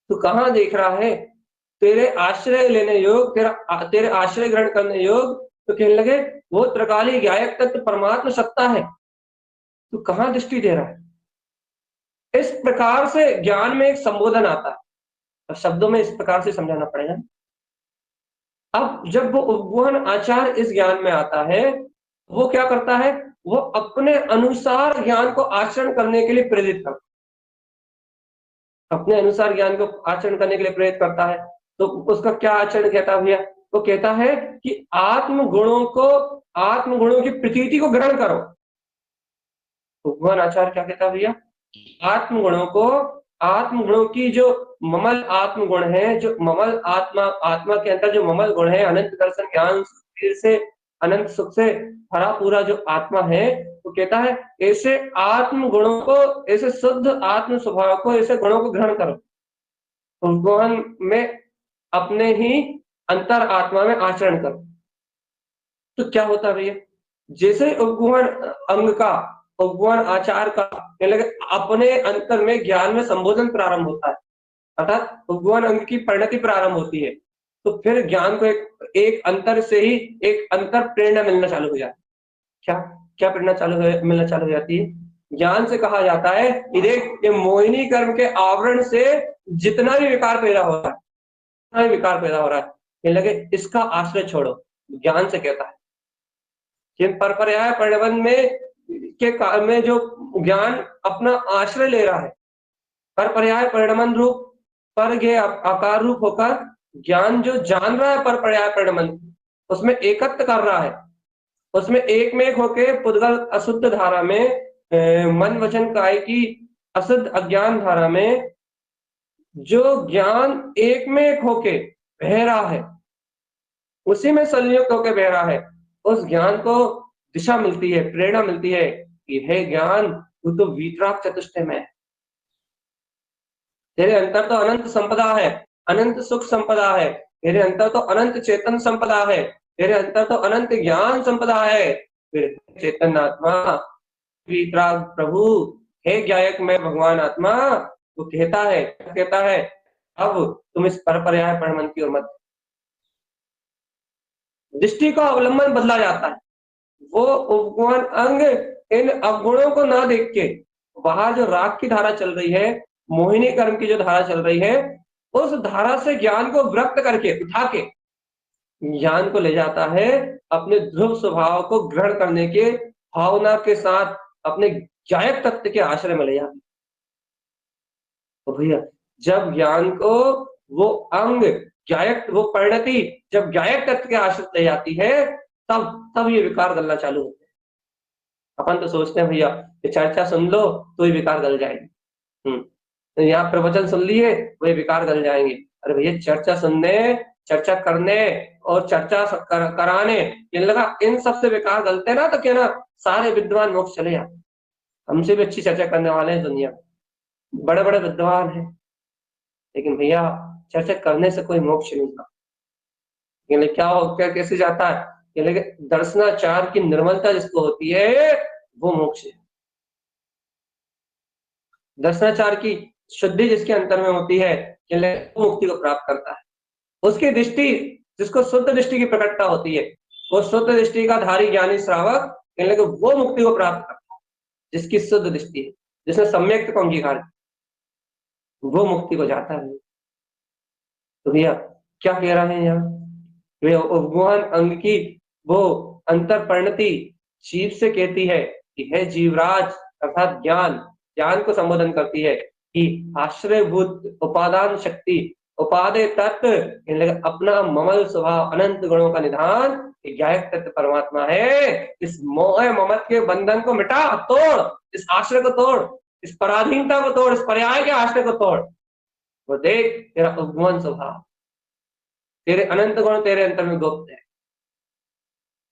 तू कहाँ देख रहा है? तेरे आश्रय लेने योग, तेरे आश्रय ग्रहण करने योग, तो कहने लगे वो त्रिकाली गायक तत्व परमात्मा सत्ता है। तू कहाँ दृष्टि दे रहा है? इस प्रकार से ज्ञान में एक संबोधन आता है, और शब्दों में इस प्रकार से समझाना पड़ेगा। अब जब वो उपगुहन आचार इस ज्ञान में आता है, वो क्या करता है? वो अपने अनुसार ज्ञान को आचरण करने के लिए प्रेरित करता है, अपने अनुसार ज्ञान को आचरण करने के लिए प्रेरित करता है। तो उसका क्या आचरण कहता है भैया? वो कहता है कि आत्म गुणों की प्रतीति को ग्रहण करो। उपगुहन आचार क्या कहता है भैया? आत्म गुणों की जो ममल आत्म गुण है, जो ममल आत्मा के अंदर जो ममल गुण है, अनंत दर्शन ज्ञान से अनंत सुख से भरा पूरा जो आत्मा है, वो कहता है ऐसे आत्म गुणों को, ऐसे शुद्ध आत्म स्वभाव को, ऐसे गुणों को ग्रहण करो। उपगुहन में अपने ही अंतर आत्मा में आचरण करो। तो क्या होता है भैया? जैसे उपगुहन अंग का, उपगुहन आचार का अपने अंतर में ज्ञान में संबोधन प्रारंभ होता है, अर्थात उपगुहन अंग की परिणति प्रारंभ होती है, तो फिर ज्ञान को एक अंतर से ही एक अंतर प्रेरणा मिलना चालू हो जाती है। क्या प्रेरणा मिलना चालू हो जाती है? ज्ञान से कहा जाता है कि देख, ये मोहिनी कर्म के आवरण से जितना भी विकार पैदा हो रहा है, ये लगे इसका आश्रय छोड़ो। ज्ञान से कहता है कि परपर्याय परिणमन में जो ज्ञान अपना आश्रय ले रहा है, परपर्याय परिणमन रूप पर गे आकार रूप होकर ज्ञान जो जान रहा है परपर्याय परिणमन, उसमें एकत्व कर रहा है, उसमें एक में एक होके पुद्गल अशुद्ध धारा में, मन वचन काय की अशुद्ध अज्ञान धारा में जो ज्ञान एक में एक होके बह रहा है, उसी में संयुक्त होके बह रहा है, उस ज्ञान को दिशा मिलती है, प्रेरणा मिलती है कि हे ज्ञान, तू तो वीतराग चतुष्टय में है, तेरे अंतर तो अनंत संपदा है, अनंत सुख संपदा है, तेरे अंतर तो अनंत चेतन संपदा है, तेरे अंतर तो अनंत ज्ञान संपदा है। फिर चेतन आत्मा, वीतराग प्रभु, हे ज्ञायक में भगवान आत्मा, वो कहता है अब तुम इस परपर्याय परिणमन की ओर मत। दृष्टि का अवलंबन बदला जाता है। वो उपगुहन अंग इन अवगुणों को ना देख के, बाहर जो राग की धारा चल रही है, मोहिनी कर्म की जो धारा चल रही है, उस धारा से ज्ञान को व्यक्त करके, उठा के ज्ञान को ले जाता है अपने ध्रुव स्वभाव को ग्रहण करने के भावना के साथ, अपने गायक तत्व के आश्रय में ले जाता है। तो भैया जब ज्ञान को वो अंग गायक, वो परिणति जब गायक तत्व के आश्रय ले जाती है, तब ये विकार गलना चालू होते हैं। अपन तो सोचते हैं भैया ये चर्चा सुन लो तो ये विकार गल जाएंगे, तो यहाँ प्रवचन सुन लिए वो ये विकार गल जाएंगे। अरे भैया चर्चा सुनने, चर्चा करने और चर्चा कराने, इन लगा इन सबसे विकार गलते ना, तो क्या ना सारे विद्वान मोक्ष चले जाते। हमसे भी अच्छी चर्चा करने वाले हैं दुनिया, बड़े बड़े विद्वान हैं, लेकिन भैया चर्चा करने से कोई मोक्ष नहीं था। क्या कैसे जाता है? लेकिन दर्शनाचार की निर्मलता जिसको होती है वो मोक्ष है। दर्शनाचार की शुद्धि जिसके अंतर में होती है, वो मुक्ति को प्राप्त करता है। उसकी दृष्टि, जिसको शुद्ध दृष्टि की प्रकटता होती है, वो शुद्ध दृष्टि का धारी ज्ञानी श्रावक, वो मुक्ति को प्राप्त करता है जिसकी शुद्ध दृष्टि है, जिसने सम्यक को अंगीकार किया। वो मुक्ति को जाता है। तो भैया क्या कह रहे हैं यहाँ, वे उपगुहन अंग की वो अंतर परिणति जीव से कहती है कि है जीवराज, अर्थात ज्ञान, ज्ञान को संबोधन करती है कि आश्रयभूत उपादान शक्ति उपादेय तत्व अपना ममल स्वभाव अनंत गुणों का निधान ज्ञायक तत्व परमात्मा है। इस मोह ममत के बंधन को मिटा, तोड़, इस आश्रय को तोड़, इस पराधीनता को तोड़, इस पर्याय के आश्रय को तोड़। वो देख तेरा उपगुहन स्वभाव, तेरे अनंत गुण तेरे अंतर में गुप्त है।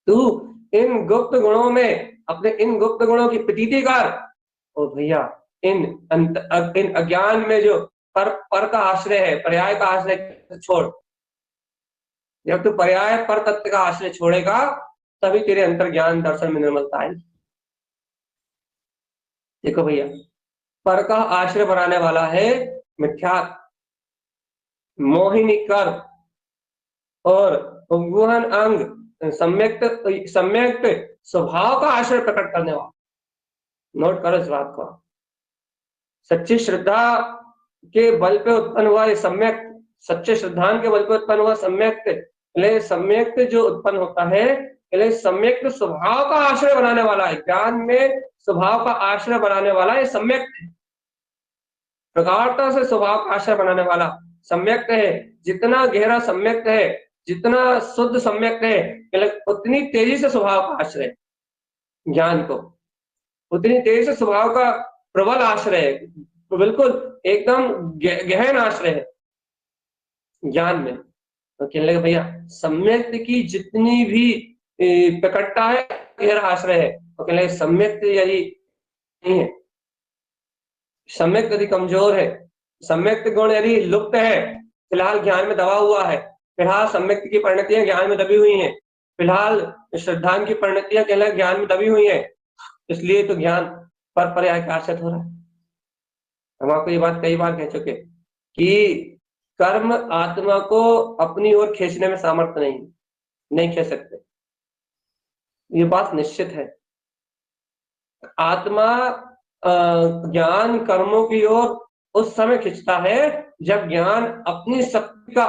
तू इन गुप्त गुणों में अपने इन गुप्त गुणों की प्रतीति कर। और भैया इन अज्ञान में जो पर का आश्रय है, पर्याय का आश्रय छोड़। जब तू पर्याय पर तत्व का आश्रय छोड़ेगा तभी तेरे अंतर ज्ञान दर्शन में निर्मलता आएगी। देखो भैया, पर का आश्रय बनाने वाला है मिथ्या, मोहिनी कर और उपगुहन अंग सम्यक्त स्वभाव का आश्रय प्रकट करने वाला। नोट करो इस बात को। सच्ची श्रद्धा के बल पे उत्पन्न हुआ ये सम्यक, सच्चे श्रद्धान के बल पे उत्पन्न हुआ सम्यक्त जो उत्पन्न होता है सम्यक्त स्वभाव का आश्रय बनाने वाला है। ज्ञान में स्वभाव का आश्रय बनाने वाला ये सम्यक्त है, प्रगाढ़ता से स्वभाव का आश्रय बनाने वाला सम्यक्त है। जितना गहरा सम्यक्त है, जितना शुद्ध सम्यक्त है, उतनी तेजी से स्वभाव का आश्रय ज्ञान को, उतनी तेजी से स्वभाव का प्रबल आश्रय है, बिल्कुल एकदम गहन आश्रय है ज्ञान में। तो कहने लगे भैया सम्यक्त की जितनी भी प्रकटता है गहरा आश्रय है। तो कहने लगे सम्यक्त यदि नहीं है, सम्यक्त यदि कमजोर है, सम्यक्त गुण यदि लुप्त है, फिलहाल ज्ञान में दबा हुआ है, फिलहाल सम्यक्त की परिणतियां ज्ञान में दबी हुई हैं, फिलहाल श्रद्धान की परिणतियां कहने ज्ञान में दबी हुई हैं, इसलिए तो ज्ञान पर पर्याय का आश्रित हो रहा है। हम आपको ये बात कई बार कह चुके कि कर्म आत्मा को अपनी ओर खींचने में सामर्थ्य नहीं खींच सकते, ये बात निश्चित है। आत्मा ज्ञान कर्मों की ओर उस समय खींचता है जब ज्ञान अपनी सत्ता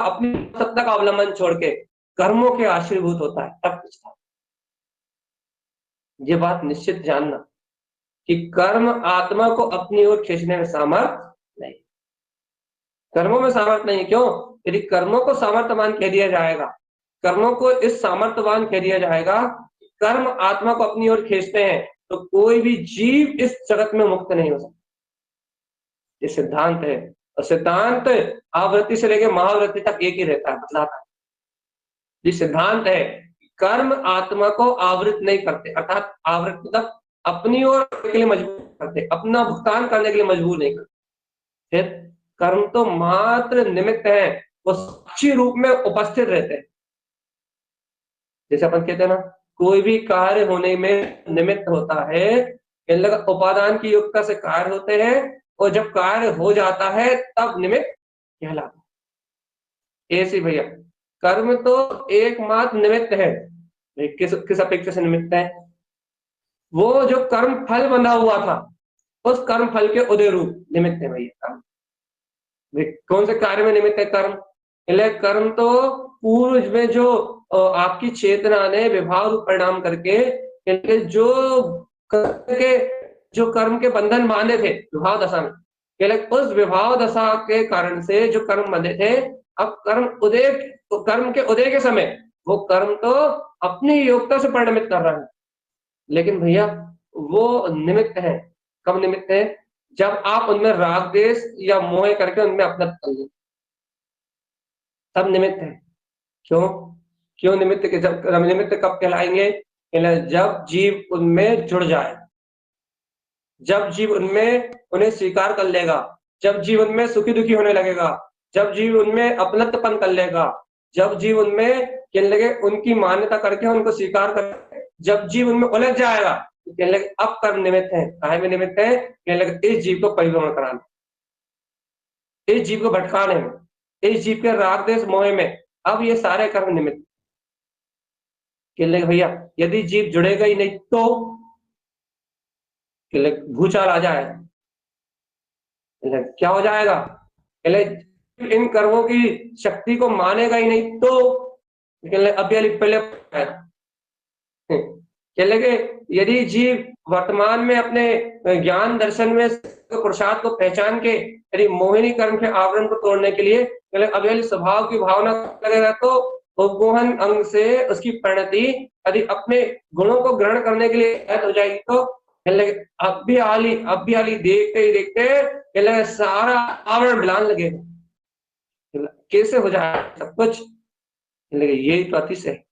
का अवलंबन छोड़ के कर्मों के आश्रयभूत होता है, तब खींचता है। ये बात निश्चित जानना कि कर्म आत्मा को अपनी ओर खींचने में सामर्थ्य नहीं, कर्मों में सामर्थ्य नहीं। क्यों? यदि कर्मों को सामर्थ्यवान कह दिया जाएगा, कर्मों को इस सामर्थ्यवान कह दिया जाएगा, कर्म आत्मा को अपनी ओर खींचते हैं, तो कोई भी जीव इस जगत में मुक्त नहीं हो सकता। ये सिद्धांत है, और सिद्धांत आवृत्ति से लेकर महावृत्ति तक एक ही रहता है, बदलाता है। ये सिद्धांत है, कर्म आत्मा को आवृत नहीं करते, अर्थात आवृत मतलब अपनी ओर के लिए मजबूर करते, अपना भुगतान करने के लिए मजबूर नहीं करते। फिर कर्म तो मात्र निमित्त है, वो साक्षी रूप में उपस्थित रहते हैं। जैसे अपन कहते हैं ना, कोई भी कार्य होने में निमित्त होता है, उपादान की युक्ता से कार्य होते हैं, और जब कार्य हो जाता है तब निमित्त कहलाता है। ऐसे भैया कर्म तो एकमात्र निमित्त है। किस अपेक्षा से निमित्त है? वो जो कर्म फल बंधा हुआ था, उस कर्म फल के उदय रूप निमित्त है भैया। कौन से कार्य में निमित्त है कर्म? कर्म तो पूर्व में जो आपकी चेतना ने विभाव रूप परिणाम करके जो कर्म के बंधन बांधे थे विभाव दशा में, उस विभाव दशा के कारण से जो कर्म बंधे थे, अब कर्म के उदय के समय वो कर्म तो अपनी योग्यता से परिणमित कर रहा है, लेकिन भैया वो निमित्त है। कब निमित्त है? जब आप उनमें राग देश या मोह करके उनमें अपना कर लो, तब निमित्त है। क्यों निमित्त के? जब निमित्त कब कहलाएंगे? जब जीव उनमें जुड़ जाए, जब जीव उनमें उन्हें स्वीकार कर लेगा, जब जीव उनमें सुखी दुखी होने लगेगा, जब जीव उनमें अपनत्वपन कर लेगा, जब जीव उनमें कहने लगे उनकी मान्यता करके उनको स्वीकार कर, जब जीव उनमें उलझ जाएगा, तो कहने लगे अब कर्म निमित्त है। काहे में निमित्त है? कहने लगे इस जीव को परिभ्रमण कराने, इस जीव को भटकाने में, इस जीव के राग देश मोह में, अब ये सारे कर्म निमित्त। कहने लगे भैया यदि जीव जुड़ेगा ही नहीं तो भूचाल आ जाएगा। क्या हो जाएगा? इन कर्मों की शक्ति को मानेगा ही नहीं तो अभी पहले कि यदि जीव वर्तमान में अपने ज्ञान दर्शन में प्रसाद को पहचान के यदि मोहिनी कर्म के आवरण को तोड़ने के लिए अभी स्वभाव की भावना लगेगा तो उपमोहन अंग से उसकी परिणति यदि अपने गुणों को ग्रहण करने के लिए हो जाएगी तो अब भी आली देखते ही देखते सारा आवरण मिलान लगेगा। कैसे हो जाए सब कुछ, यही तो अतिशय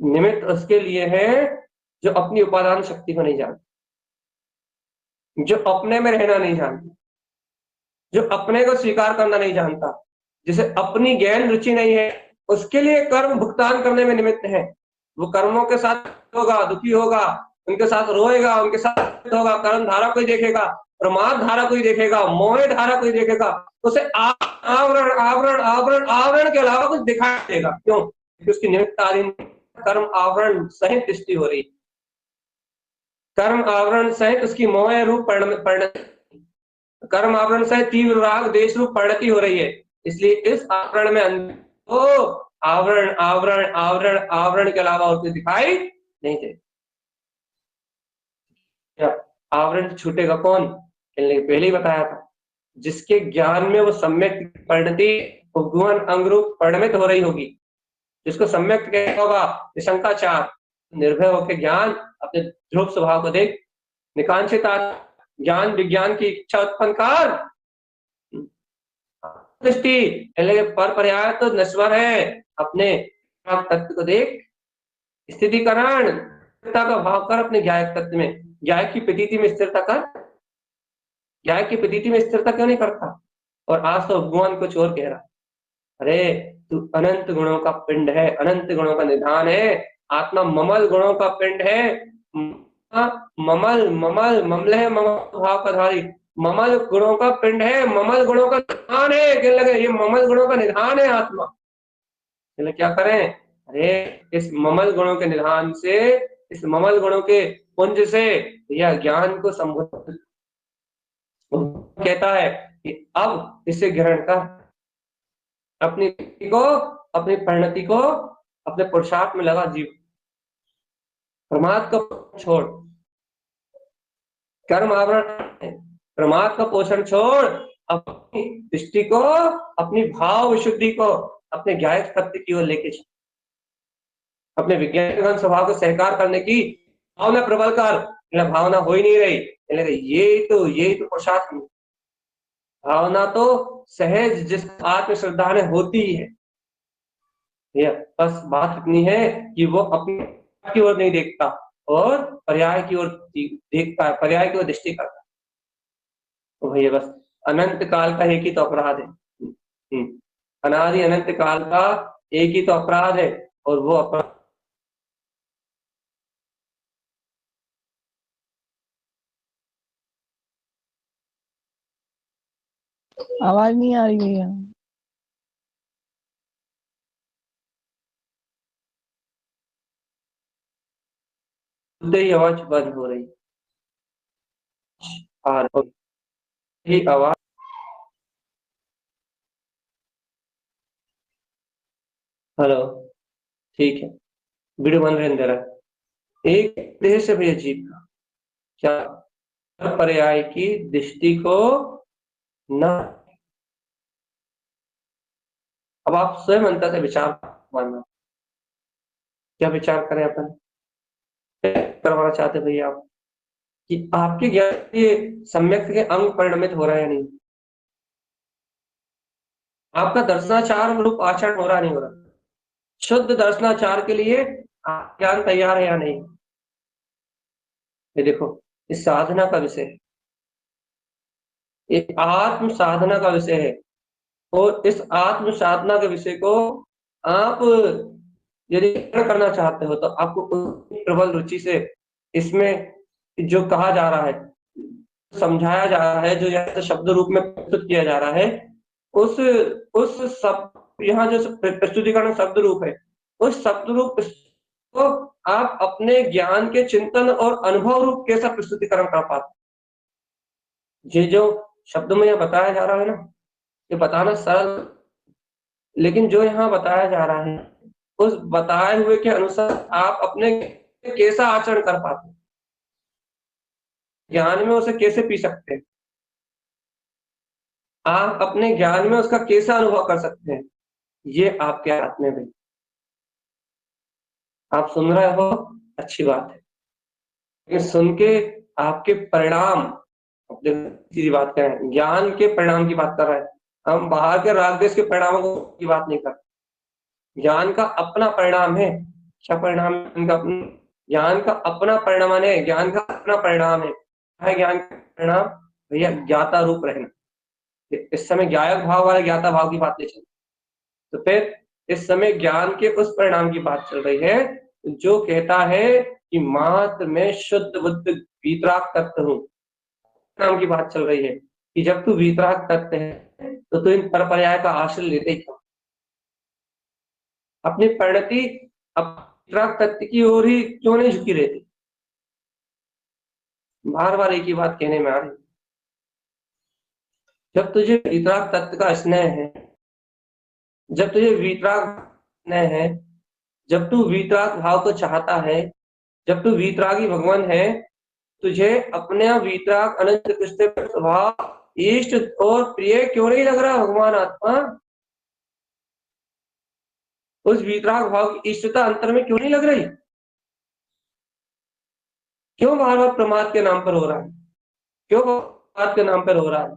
निमित्त उसके लिए है जो अपनी उपादान शक्ति को नहीं जानता, जो अपने में रहना नहीं जानता, जो अपने को स्वीकार करना नहीं जानता, जिसे अपनी ज्ञान रुचि नहीं है, उसके लिए कर्म भुगतान करने में निमित्त है। वो कर्मों के साथ होगा, दुखी होगा, उनके साथ रोएगा, उनके साथ होगा, कर्म धारा कोई देखेगा, प्रमाद धारा कोई देखेगा, मोह धारा कोई देखेगा, उसे आवरण आवरण आवरण आवरण के अलावा कुछ दिखाई देगा। क्यों? क्योंकि उसकी निमित्ताधीन कर्म आवरण सहित दृष्टि हो रही, कर्म आवरण सहित उसकी मोह रूप परिणति, कर्म आवरण सहित तीव्र राग देश रूप परिणति हो रही है। इसलिए इस आवरण में आवरण आवरण आवरण आवरण के अलावा और कुछ दिखाई नहीं दे। आवरण छूटेगा कौन? पहले ही बताया था, जिसके ज्ञान में वो सम्यक परिणति उपगुहन अंग रूप परिणमित हो रही होगी, जिसको सम्यक क्या होगा, निशंकाचार, निर्भय होकर ज्ञान अपने ध्रुव स्वभाव को देख, निकांक्षिता ज्ञान विज्ञान की इच्छा उत्पन्न कर, दृष्टि पर पर्याय तो नश्वर है, अपने तत्व को देख, स्थितिकरण का भाव कर अपने ज्ञायक तत्व में, ज्ञायक की प्रतीति में स्थिरता कर। ज्ञायक की प्रतीति में स्थिरता क्यों नहीं करता? और आज तो भगवान कुछ और कह रहा, अरे तू अनंत गुणों का पिंड है, अनंत गुणों का निधान है, आत्मा ममल गुणों का पिंड है, ममल ममल ममले ममल भाव का धारी, ममल गुणों का पिंड है, ममल गुणों का निधान है। क्या लगे, ये ममल गुणों का निधान है आत्मा। क्या करें? अरे इस ममल गुणों के निधान से, इस ममल गुणों के पुंज से यह ज्ञान को संबोधित कहता है कि अब इसे ग्रहण कर, अपनी को, अपनी परिणति को, अपने पुरुषार्थ में लगा जीव, प्रमाद को छोड़, कर्म आवरण प्रमाद का पोषण छोड़, अपनी दृष्टि को, अपनी भाव विशुद्धि को अपने ज्ञायक सत्य की ओर लेके चल, अपने विज्ञान स्वभाव को सहकार करने की भावना प्रबल कर। भावना हो ही नहीं रही, यही तो पुरुषार्थ में भावना तो सहज जिस आत्म श्रद्धा में होती ही है। बस बात इतनी है कि वो अपनी की ओर नहीं देखता और पर्याय की ओर देखता है, पर्याय की ओर दृष्टि करता है। तो भैया बस अनंत काल का एक ही तो अपराध है, अनादि अनंत काल का एक ही तो अपराध है, और वो अपराध आवाज नहीं आ रही भैया। ही आवाज बंद हो रही, आवाज हेलो, ठीक है, वीडियो बंद रहने दे रहा है। एक देह से भैया जीव का क्या पर्याय की दृष्टि को न, अब आप स्वयं अंतर से विचार मानना, क्या विचार करें अपन, करवाना चाहते भैया आप कि आपके ज्ञान ये सम्यक के अंग परिणमित हो रहा है या नहीं, आपका दर्शनाचार रूप आचरण हो रहा नहीं हो रहा, शुद्ध दर्शनाचार के लिए ज्ञान तैयार है या नहीं। ये देखो, इस साधना का विषय है, एक आत्म साधना का विषय है, और इस आत्म साधना के विषय को आप यदि करना चाहते हो तो आपको प्रबल रुचि से इसमें जो कहा जा रहा है, समझाया जा रहा है, जो यहाँ शब्द रूप में प्रस्तुत किया जा रहा है, उस सब यहाँ जो प्रस्तुतिकरण शब्द रूप है, उस शब्द रूप को आप अपने ज्ञान के चिंतन और अनुभव रूप कैसा प्रस्तुतिकरण कर पाते, ये जो शब्द में यह बताया जा रहा है ना, ये बताना सरल, लेकिन जो यहाँ बताया जा रहा है उस बताए हुए के अनुसार आप अपने कैसा आचरण कर पाते, ज्ञान में उसे कैसे पी सकते हैं, आप अपने ज्ञान में उसका कैसा अनुभव कर सकते हैं, ये आपके हाथ में है। आप सुन रहे हो, अच्छी बात है, लेकिन सुन के आपके परिणाम, सीधी बात करें, ज्ञान के परिणाम की बात कर रहे हैं हम, बाहर के राग देश के परिणामों की बात नहीं कर रहे। ज्ञान का अपना परिणाम है, क्या परिणाम है उनका? ज्ञान का अपना परिणाम है, ज्ञान का अपना परिणाम है ज्ञान का परिणाम भैया ज्ञाता रूप रहना। इस समय ज्ञायक भाव वाले ज्ञाता भाव की बात नहीं चल, तो फिर इस समय ज्ञान के उस परिणाम की बात चल रही है जो कहता है कि मात्र मैं शुद्ध बुद्ध वीतराग तत्व हूं। नाम की बात चल रही है कि जब तू वीतराग तत्व है तो तू इन परपर्याय का आश्रय लेते ही क्यों? अपनी परिणति वीतराग तत्व की ओर ही क्यों नहीं झुकी रहती? बार बार एक ही बात कहने में आ रही, जब तुझे वीतराग तत्व का स्नेह है, जब तुझे वीतराग स्नेह है, जब तू वीतराग भाव को चाहता है, जब तू वीतरागी भगवान है, तुझे अपने वीतराग अनंत कृष्ण स्वभाव इष्ट और प्रिय क्यों नहीं लग रहा भगवान आत्मा? उस वीतराग भाव की इष्टता अंतर में क्यों नहीं लग रही? क्यों बार बार प्रमाद के नाम पर हो रहा है? क्यों प्रमाद के नाम पर हो रहा है?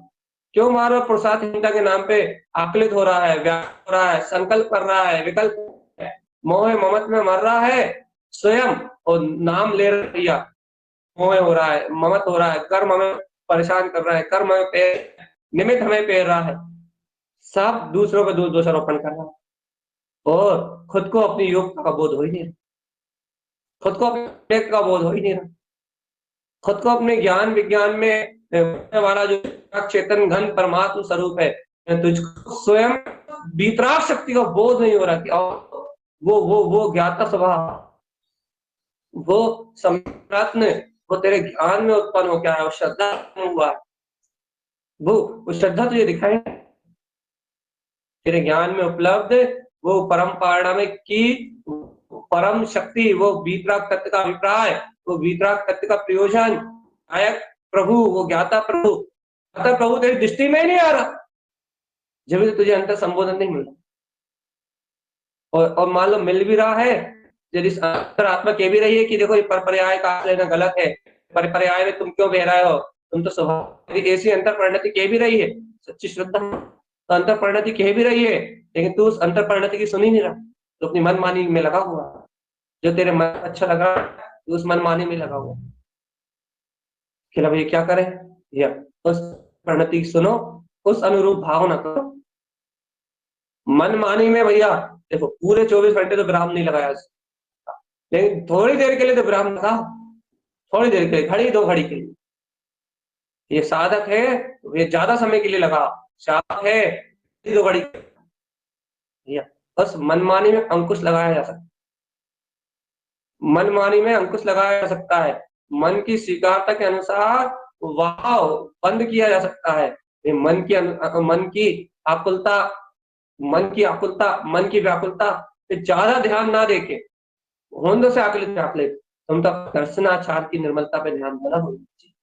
क्यों बार बार पुरुषार्थहीनता के नाम पे आकलित हो रहा है, व्याकुल हो रहा है, संकल्प कर रहा है, विकल्प है, मोह ममत में मर रहा है स्वयं, और नाम ले रहा, मोह हो रहा है, ममत हो रहा है, कर्म हमें परेशान कर रहा है, कर्म हमें निमित्त हमें पेर रहा है, सब दूसरों पर दोषारोपण कर रहा है और खुद को अपनी योग्यता का बोध हो ही नहीं रहा, खुद को अपने का बोध हो ही नहीं रहा, खुद को अपने ज्ञान विज्ञान में वाला जो चेतन घन परमात्म स्वरूप है, तुझको स्वयं वीतराग शक्ति का बोध नहीं हो रहा कि वो ज्ञाता स्वभाव, वो सम्रात्न, वो तेरे ज्ञान में उत्पन्न हो गया है, वो श्रद्धा हुआ है, वो श्रद्धा तुझे दिखाई तेरे ज्ञान में उपलब्ध वो परम पारणामिक की परम शक्ति, वो वीतराग तत्व का अभिप्राय, वो वीतराग तत्व का प्रयोजन, आयक प्रभु, वो ज्ञाता प्रभु तेरी दृष्टि में ही नहीं आ रहा, जब भी तुझे अंतर संबोधन नहीं मिल रहा, और मान लो मिल भी रहा है, यदि अंतरात्मा कह भी रही है कि देखो ये परपर्याय का लेना गलत है, परपर्याय में तुम क्यों बह रहे हो, तुम तो स्वभाव, यदि ऐसी अंतर परिणति कह भी रही है, सच्ची श्रद्धा तो अंतर परिणति कह भी रही है, लेकिन तू उस अंतर परिणति की सुन ही नहीं रहा, तो अपनी मनमानी में लगा हुआ, जो तेरे मन अच्छा लग रहा है तो उस मनमानी में लगा हुआ, खिला भैया क्या करें, या उस परिणति सुनो, उस अनुरूप भावना करो। मनमानी में भैया देखो पूरे 24 घंटे तो विराम नहीं लगाया, लेकिन थोड़ी देर के लिए तो विराम लगा, थोड़ी देर के लिए, घड़ी 2 घड़ी के लिए, ये साधक है ये ज्यादा समय के लिए लगा, साधक है 2 घड़ी, बस मनमानी में अंकुश लगाया जा सकता, मनमानी में अंकुश लगाया जा सकता है, मन की स्वीकारता के अनुसार वाव बंद किया जा सकता है, मन की आकुलता, मन की व्याकुलता पे ज्यादा ध्यान ना देके होंद से आकलित तुम तक दर्शनाचार की निर्मलता पे ध्यान देना होना चाहिए।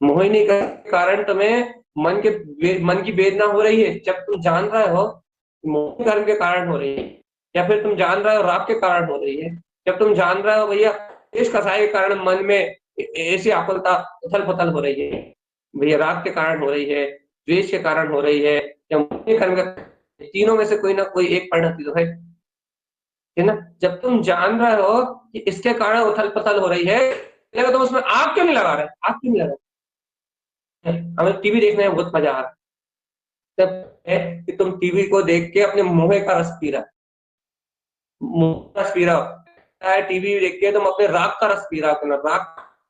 मोहिनी के कारण तुम्हें मन की वेदना हो रही है, जब तुम जान रहे हो मोह कर्म के कारण हो रही है, या फिर तुम जान रहे हो राग के कारण हो रही है, जब तुम जान रहे हो भैया इस कसाई के कारण मन में ऐसी आकुलता उथल पुथल हो रही है, भैया राग के कारण हो रही है, द्वेष के कारण हो रही है, या मोह कर्म के, तीनों में से कोई ना कोई एक परिणति तो है ना, जब तुम जान रहे हो कि इसके कारण उथल पुथल हो रही है, तो तुम उसमें आग क्यों नहीं लगा रहे, आग क्यों नहीं लगा रहे? हमें टीवी देखने में बहुत मजा आ रहा है कि तुम टीवी को देख के अपने मुंह का रस पी रहा, मुंह रस पी रहा है, टीवी देख के तुम अपने राग का रस पी रहा, राग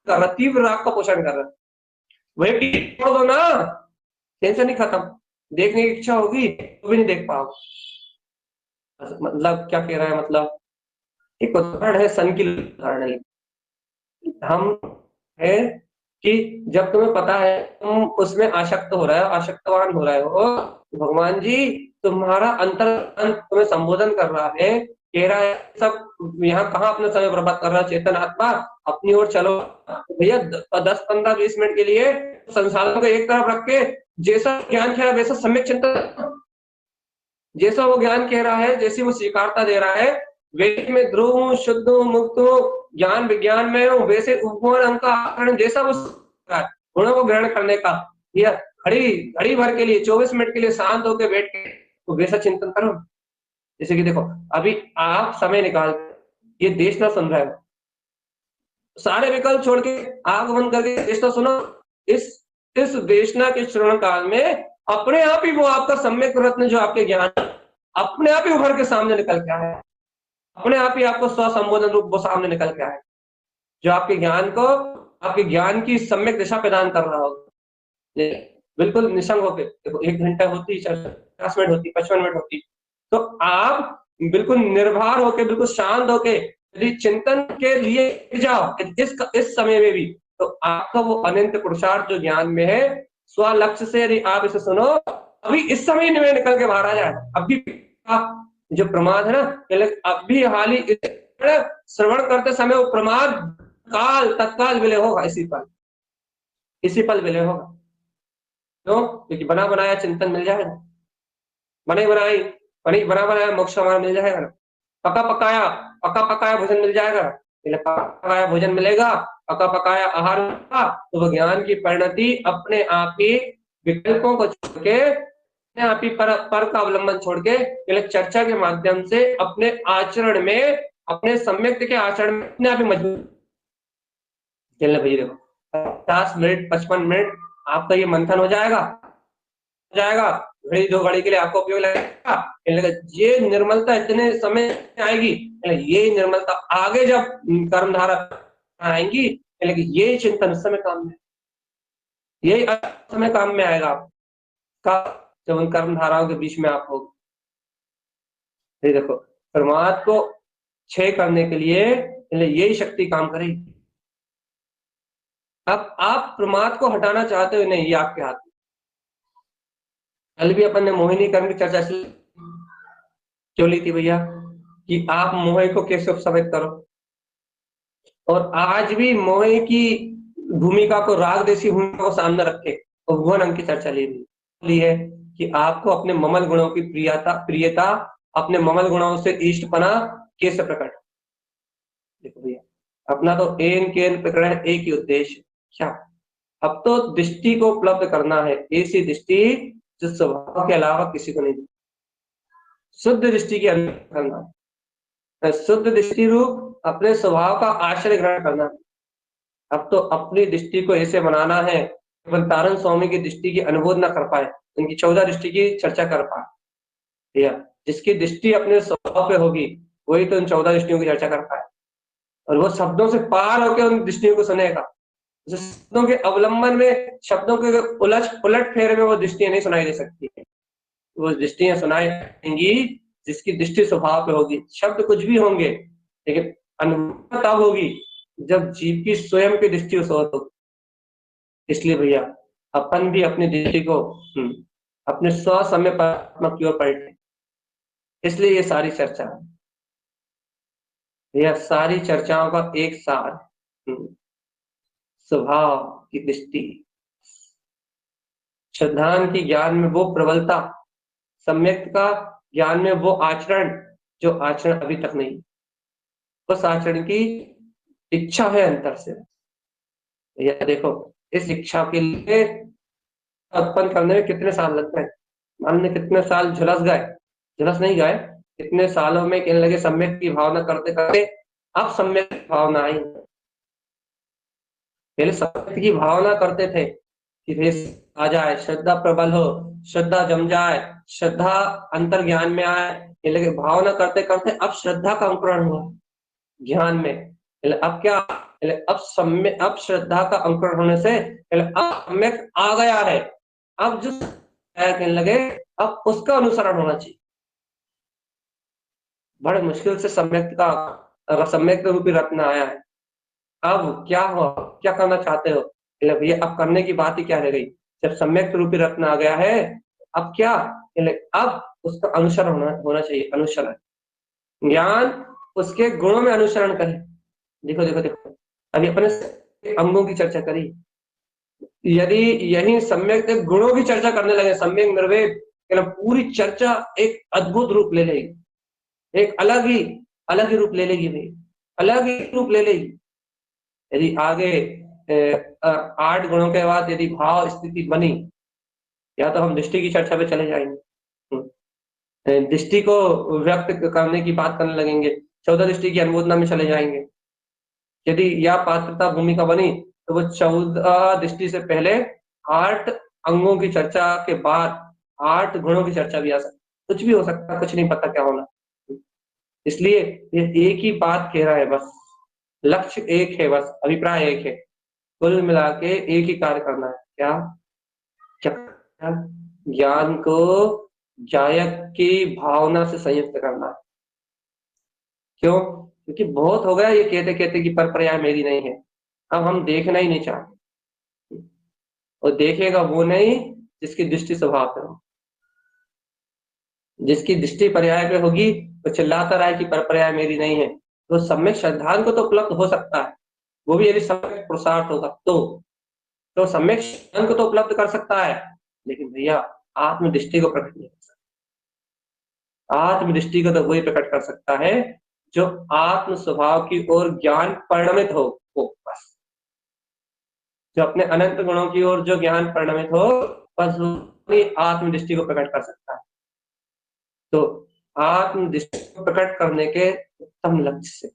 का तीव्र राग का पोषण कर रहा, वही टीवी छोड़ दो ना, टेंशन नहीं खत्म, देखने की इच्छा होगी तो भी नहीं देख पाओगे। मतलब क्या कह रहा है, मतलब एक उदाहरण है, सन की उदाहरण है, हम है कि जब तुम्हें पता है तुम उसमें आसक्त हो रहे हो, आसक्तवान हो रहे हो, भगवान जी तुम्हारा अंतर्मन तुम्हें संबोधन कर रहा है, कह रहा है सब यहाँ कहाँ अपना समय बर्बाद कर रहा है चेतन आत्मा, अपनी ओर चलो। भैया 10, 15, 20 मिनट के लिए संसाधनों को एक तरफ रख के जैसा ज्ञान कह रहा है वैसा सम्यक चिंतन, जैसा वो ज्ञान कह रहा है, जैसी वो स्वीकारता दे रहा है, वेद में ध्रुव हूँ, शुद्ध हूँ, मुक्त हूँ, ज्ञान विज्ञान में हूँ, वैसे उपवन अंग का आकरण जैसा वो गुणों को ग्रहण करने का, या घड़ी घड़ी भर के लिए 24 मिनट के लिए शांत होकर बैठ के तो वैसा चिंतन करो। जैसे कि देखो अभी आप समय निकाल, ये देश ना सुन रहे हो, सारे विकल्प छोड़ के आंख बंद करके देश ना सुनो, इस देशना के श्रवण काल में अपने आप ही वो आपका सम्यक रत्न जो आपके ज्ञान अपने आप ही उभर के सामने निकल के आए, अपने आप ही आपको स्वसंबोधन रूप वो सामने निकल के आए, जो आपके ज्ञान को, आपके ज्ञान की सम्यक दिशा प्रदान कर रहा हो। बिल्कुल निसंग होके देखो, 1 घंटा होती, 50 मिनट होती, 55 मिनट होती, तो आप बिल्कुल निर्भर होके, बिल्कुल शांत होके यदि चिंतन के लिए जाओ इस समय में भी, तो आपका वो अनंत पुरुषार्थ जो ज्ञान में है, स्व लक्ष्य से यदि आप इसे सुनो, अभी इस समय में निकल के बाहर आ जाए। अभी आप जो प्रमाद है ना, अभी हाल ही श्रवण करते समय वो प्रमाद काल तत्काल विलय होगा, इसी पल विलय होगा। क्यों? क्योंकि बना बनाया चिंतन मिल जाएगा, बना बनाया मोक्ष हमारा मिल जाएगा ना, पका पकाया भोजन मिल जाएगा, पका पकाया भोजन मिलेगा, पका पकाया आहार मिलेगा, तो वो ज्ञान की परिणति अपने आप ही विकल्पों को छोड़ के, अपने आप ही पर का अवलंबन छोड़ के चर्चा के माध्यम से अपने आचरण में, अपने सम्यक के आचरण में अपने आप ही मजबूत चलने। भैया देखो 50 मिनट 55 मिनट आपका ये मंथन हो जाएगा, घड़ी 2 घड़ी के लिए आपको उपयोग लगेगा, ये निर्मलता इतने समय आएगी, ये निर्मलता आगे जब कर्मधारा आएंगी, ये चिंतन उस समय काम में, यही समय काम में आएगा आपका जब उन कर्म धाराओं के बीच में आप हो। देखो प्रमाद को क्षय करने के लिए यही शक्ति काम करेगी। अब आप प्रमाद को हटाना चाहते हो नहीं, ये आपके हाथ में। कल भी अपन ने मोहिनी कर्म की चर्चा क्यों ली थी भैया, कि आप मोह को कैसे उपसमित करो, और आज भी मोह की भूमिका को, राग देसी भूमिका को सामने रखे और भुवन अंग की चर्चा ली है कि आपको अपने ममल गुणों की प्रियता अपने ममल गुणों से इष्टपना कैसे प्रकट। देखो भैया अपना तो एन केन प्रकरण एक ही उद्देश्य क्या, अब तो दृष्टि को उपलब्ध करना है, ऐसी दृष्टि जो स्वभाव के अलावा किसी को नहीं, शुद्ध दृष्टि के अंदर करना, शुद्ध दृष्टि रूप अपने स्वभाव का आश्रय ग्रहण करना। अब तो अपनी दृष्टि को ऐसे बनाना है, तारण स्वामी की दृष्टि की अनुबोध न कर पाए, उनकी 14 दृष्टि की चर्चा कर पाए, या जिसकी दृष्टि अपने स्वभाव पे होगी वही तो उन 14 दृष्टियों की चर्चा कर पाए, और वो शब्दों से पार होकर उन दृष्टियों को सुनेगा। शब्दों के अवलंबन में, शब्दों के उलट फेर में वो दृष्टियां नहीं सुनाई दे सकती है, वो दृष्टियां सुनाई देंगी जिसकी दृष्टि स्वभाव पे होगी। शब्द कुछ भी होंगे लेकिन अनुभव तब होगी जब जीव की स्वयं की दृष्टि उस ओर होगी। इसलिए भैया अपन भी अपनी दृष्टि को अपने स्व समय परमात्मा की ओर पलटे, इसलिए ये सारी चर्चा है, यह सारी चर्चाओं का एक सार स्वभाव की दृष्टि, श्रद्धान की ज्ञान में वो प्रबलता, सम्यक का ज्ञान में वो आचरण जो आचरण अभी तक नहीं, उस आचरण की इच्छा है अंतर से। यह देखो इस इच्छा के लिए उत्पन्न करने में कितने साल लगते हैं, मान लीजिए कितने साल झुलस नहीं गए, कितने सालों में कहने लगे सम्यक की भावना करते करते अब सम्यक भावना आई। पहले सम्यक की भावना करते थे कि आ जाए, श्रद्धा प्रबल हो, श्रद्धा जम जाए, श्रद्धा अंतर ज्ञान में आए, लगे भावना करते करते अब श्रद्धा का अंकुरण हुआ ज्ञान में। अब क्या, अब श्रद्धा का अंकुरण होने से अब सम्यक आ गया है, अब जो कहने लगे अब उसका अनुसरण होना चाहिए। बड़े मुश्किल से सम्यक रूपी रत्न आया है। अब क्या हो, क्या करना चाहते हो, बोले भैया अब करने की बात ही क्या रह गई, जब सम्यक रूपी रत्न आ गया है अब क्या, बोले अब उसका अनुसरण होना चाहिए, अनुसरण, ज्ञान उसके गुणों में अनुसरण करे। देखो देखो देखो, अभी अपने अंगों की चर्चा करी, यदि यही सम्यक गुणों की चर्चा करने लगे, सम्यक निर्वेद, पूरी चर्चा एक अद्भुत रूप ले लेगी, एक अलग ही रूप ले लेगी भाई, अलग ही रूप ले लेगी। यदि आगे 8 गुणों के बाद यदि भाव स्थिति बनी, या तो हम दृष्टि की चर्चा पे चले जाएंगे, दृष्टि को व्यक्त करने की बात करने लगेंगे, 14 दृष्टि की अनुमोदना में चले जाएंगे। यदि यह पात्रता भूमिका बनी तो वो 14 दृष्टि से पहले 8 अंगों की चर्चा के बाद 8 गुणों की चर्चा भी आ सकती, कुछ भी हो सकता है, कुछ नहीं पता क्या होना। इसलिए ये एक ही बात कह रहा है, बस लक्ष्य एक है, बस अभिप्राय एक है, कुल मिला के एक ही कार्य करना है। क्या क्या ज्ञान को जायक की भावना से संयुक्त करना है। क्यों? क्योंकि बहुत हो गया ये कहते कहते कि परपर्याय मेरी नहीं है, अब हम देखना ही नहीं चाहते, और देखेगा वो नहीं जिसकी दृष्टि स्वभाव पे हो, जिसकी दृष्टि पर्याय पे होगी वो चिल्लाता रहा है कि परपर्याय मेरी नहीं है, तो सम्यक श्रद्धान को तो उपलब्ध हो सकता है, वो भी यदि सम्यक पुरुषार्थ होगा तो सम्यक श्रद्धान को तो उपलब्ध कर सकता है, लेकिन भैया आत्मदृष्टि को प्रकट नहीं कर सकता। आत्मदृष्टि को तो वही प्रकट कर सकता है जो आत्म स्वभाव की ओर ज्ञान परिणमित हो, बस जो अपने अनंत गुणों की ओर जो ज्ञान परिणमित हो, बस वही आत्मदृष्टि को प्रकट कर सकता है। तो आत्मदृष्टि को प्रकट करने के उत्तम लक्ष्य से,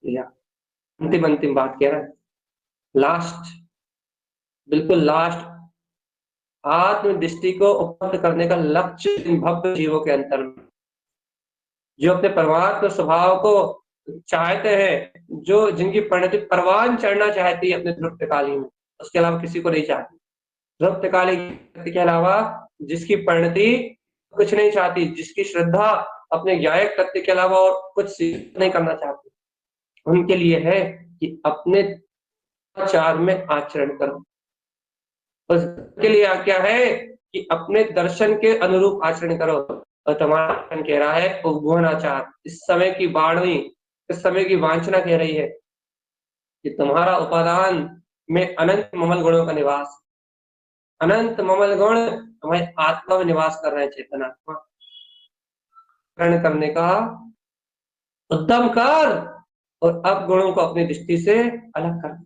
या अंतिम बात कह रहा है, लास्ट, बिल्कुल लास्ट, आत्मदृष्टि को उपलब्ध करने का लक्ष्य इन भक्त जीवों के अंतर में, जो अपने परमात्मा स्वभाव को चाहते हैं, जो जिनकी परिणति परवान चढ़ना चाहती है अपने ध्रुवकाली में, उसके अलावा किसी को नहीं चाहती। ध्रुवकाली के अलावा जिसकी परिणति कुछ नहीं चाहती, जिसकी श्रद्धा अपने ज्ञायक तत्व के अलावा और कुछ नहीं करना चाहती, उनके लिए है कि अपने आचार में आचरण करो। उसके लिए क्या है कि अपने दर्शन के अनुरूप आचरण करो। और तुम्हारा कह रहा है उपगुणाचार, इस समय की वाणी, इस समय की वांछना कह रही है कि तुम्हारा उपादान में अनंत ममल गुणों का निवास, अनंत ममल गुण तुम्हारी आत्मा में निवास कर रहे हैं, चेतनात्मा ग्रहण करने का उद्यम कर, और अब गुणों को अपनी दृष्टि से अलग कर,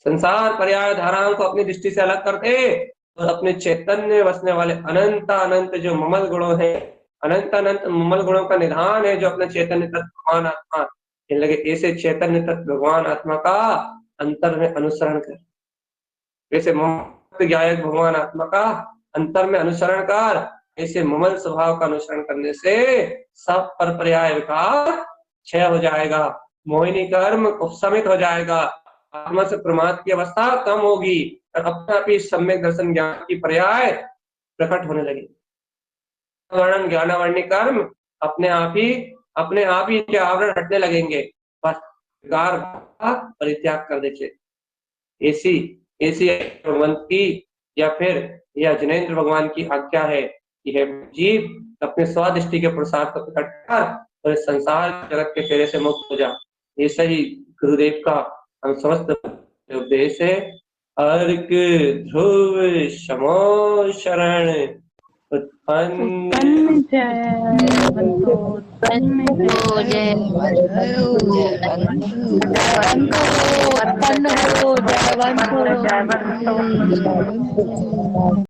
संसार पर्याय धाराओं को अपनी दृष्टि से अलग करते और अपने चैतन्य बसने वाले अनंत अनंत जो ममल गुणों है, अनंत अनंत ममल गुणों का निधान है जो अपने चैतन्य तत्व भगवान आत्मा, लगे ऐसे चैतन्य तत्व भगवान आत्मा का अंतर में अनुसरण कर, ऐसे ममल ज्ञायक भगवान आत्मा का अंतर में अनुसरण कर, ऐसे ममल स्वभाव का अनुसरण करने से सब पर पर्याय विकार क्षय हो जाएगा, मोहिनी कर्म उपशमित हो जाएगा, आत्मा से प्रमाद की अवस्था कम होगी और अपने आप ही सम्यक दर्शन ज्ञान की पर्याय प्रकट होने लगी। वर्णन ज्ञानावर्णी कर्म अपने आप ही इनके आवरण हटने लगेंगे, बस विकार का परित्याग कर देते। ऐसी भगवान की या फिर यह जनेन्द्र भगवान की आज्ञा है कि हे जीव अपने स्वादृष्टि के पुरुषार्थ को प्रकट कर और इस संसार जगत के फेरे से मुक्त हो जा। ऐसा ही गुरुदेव का हम समस्त उपदेश है। अर्क ध्रुव समो शरण उत्पन्न जय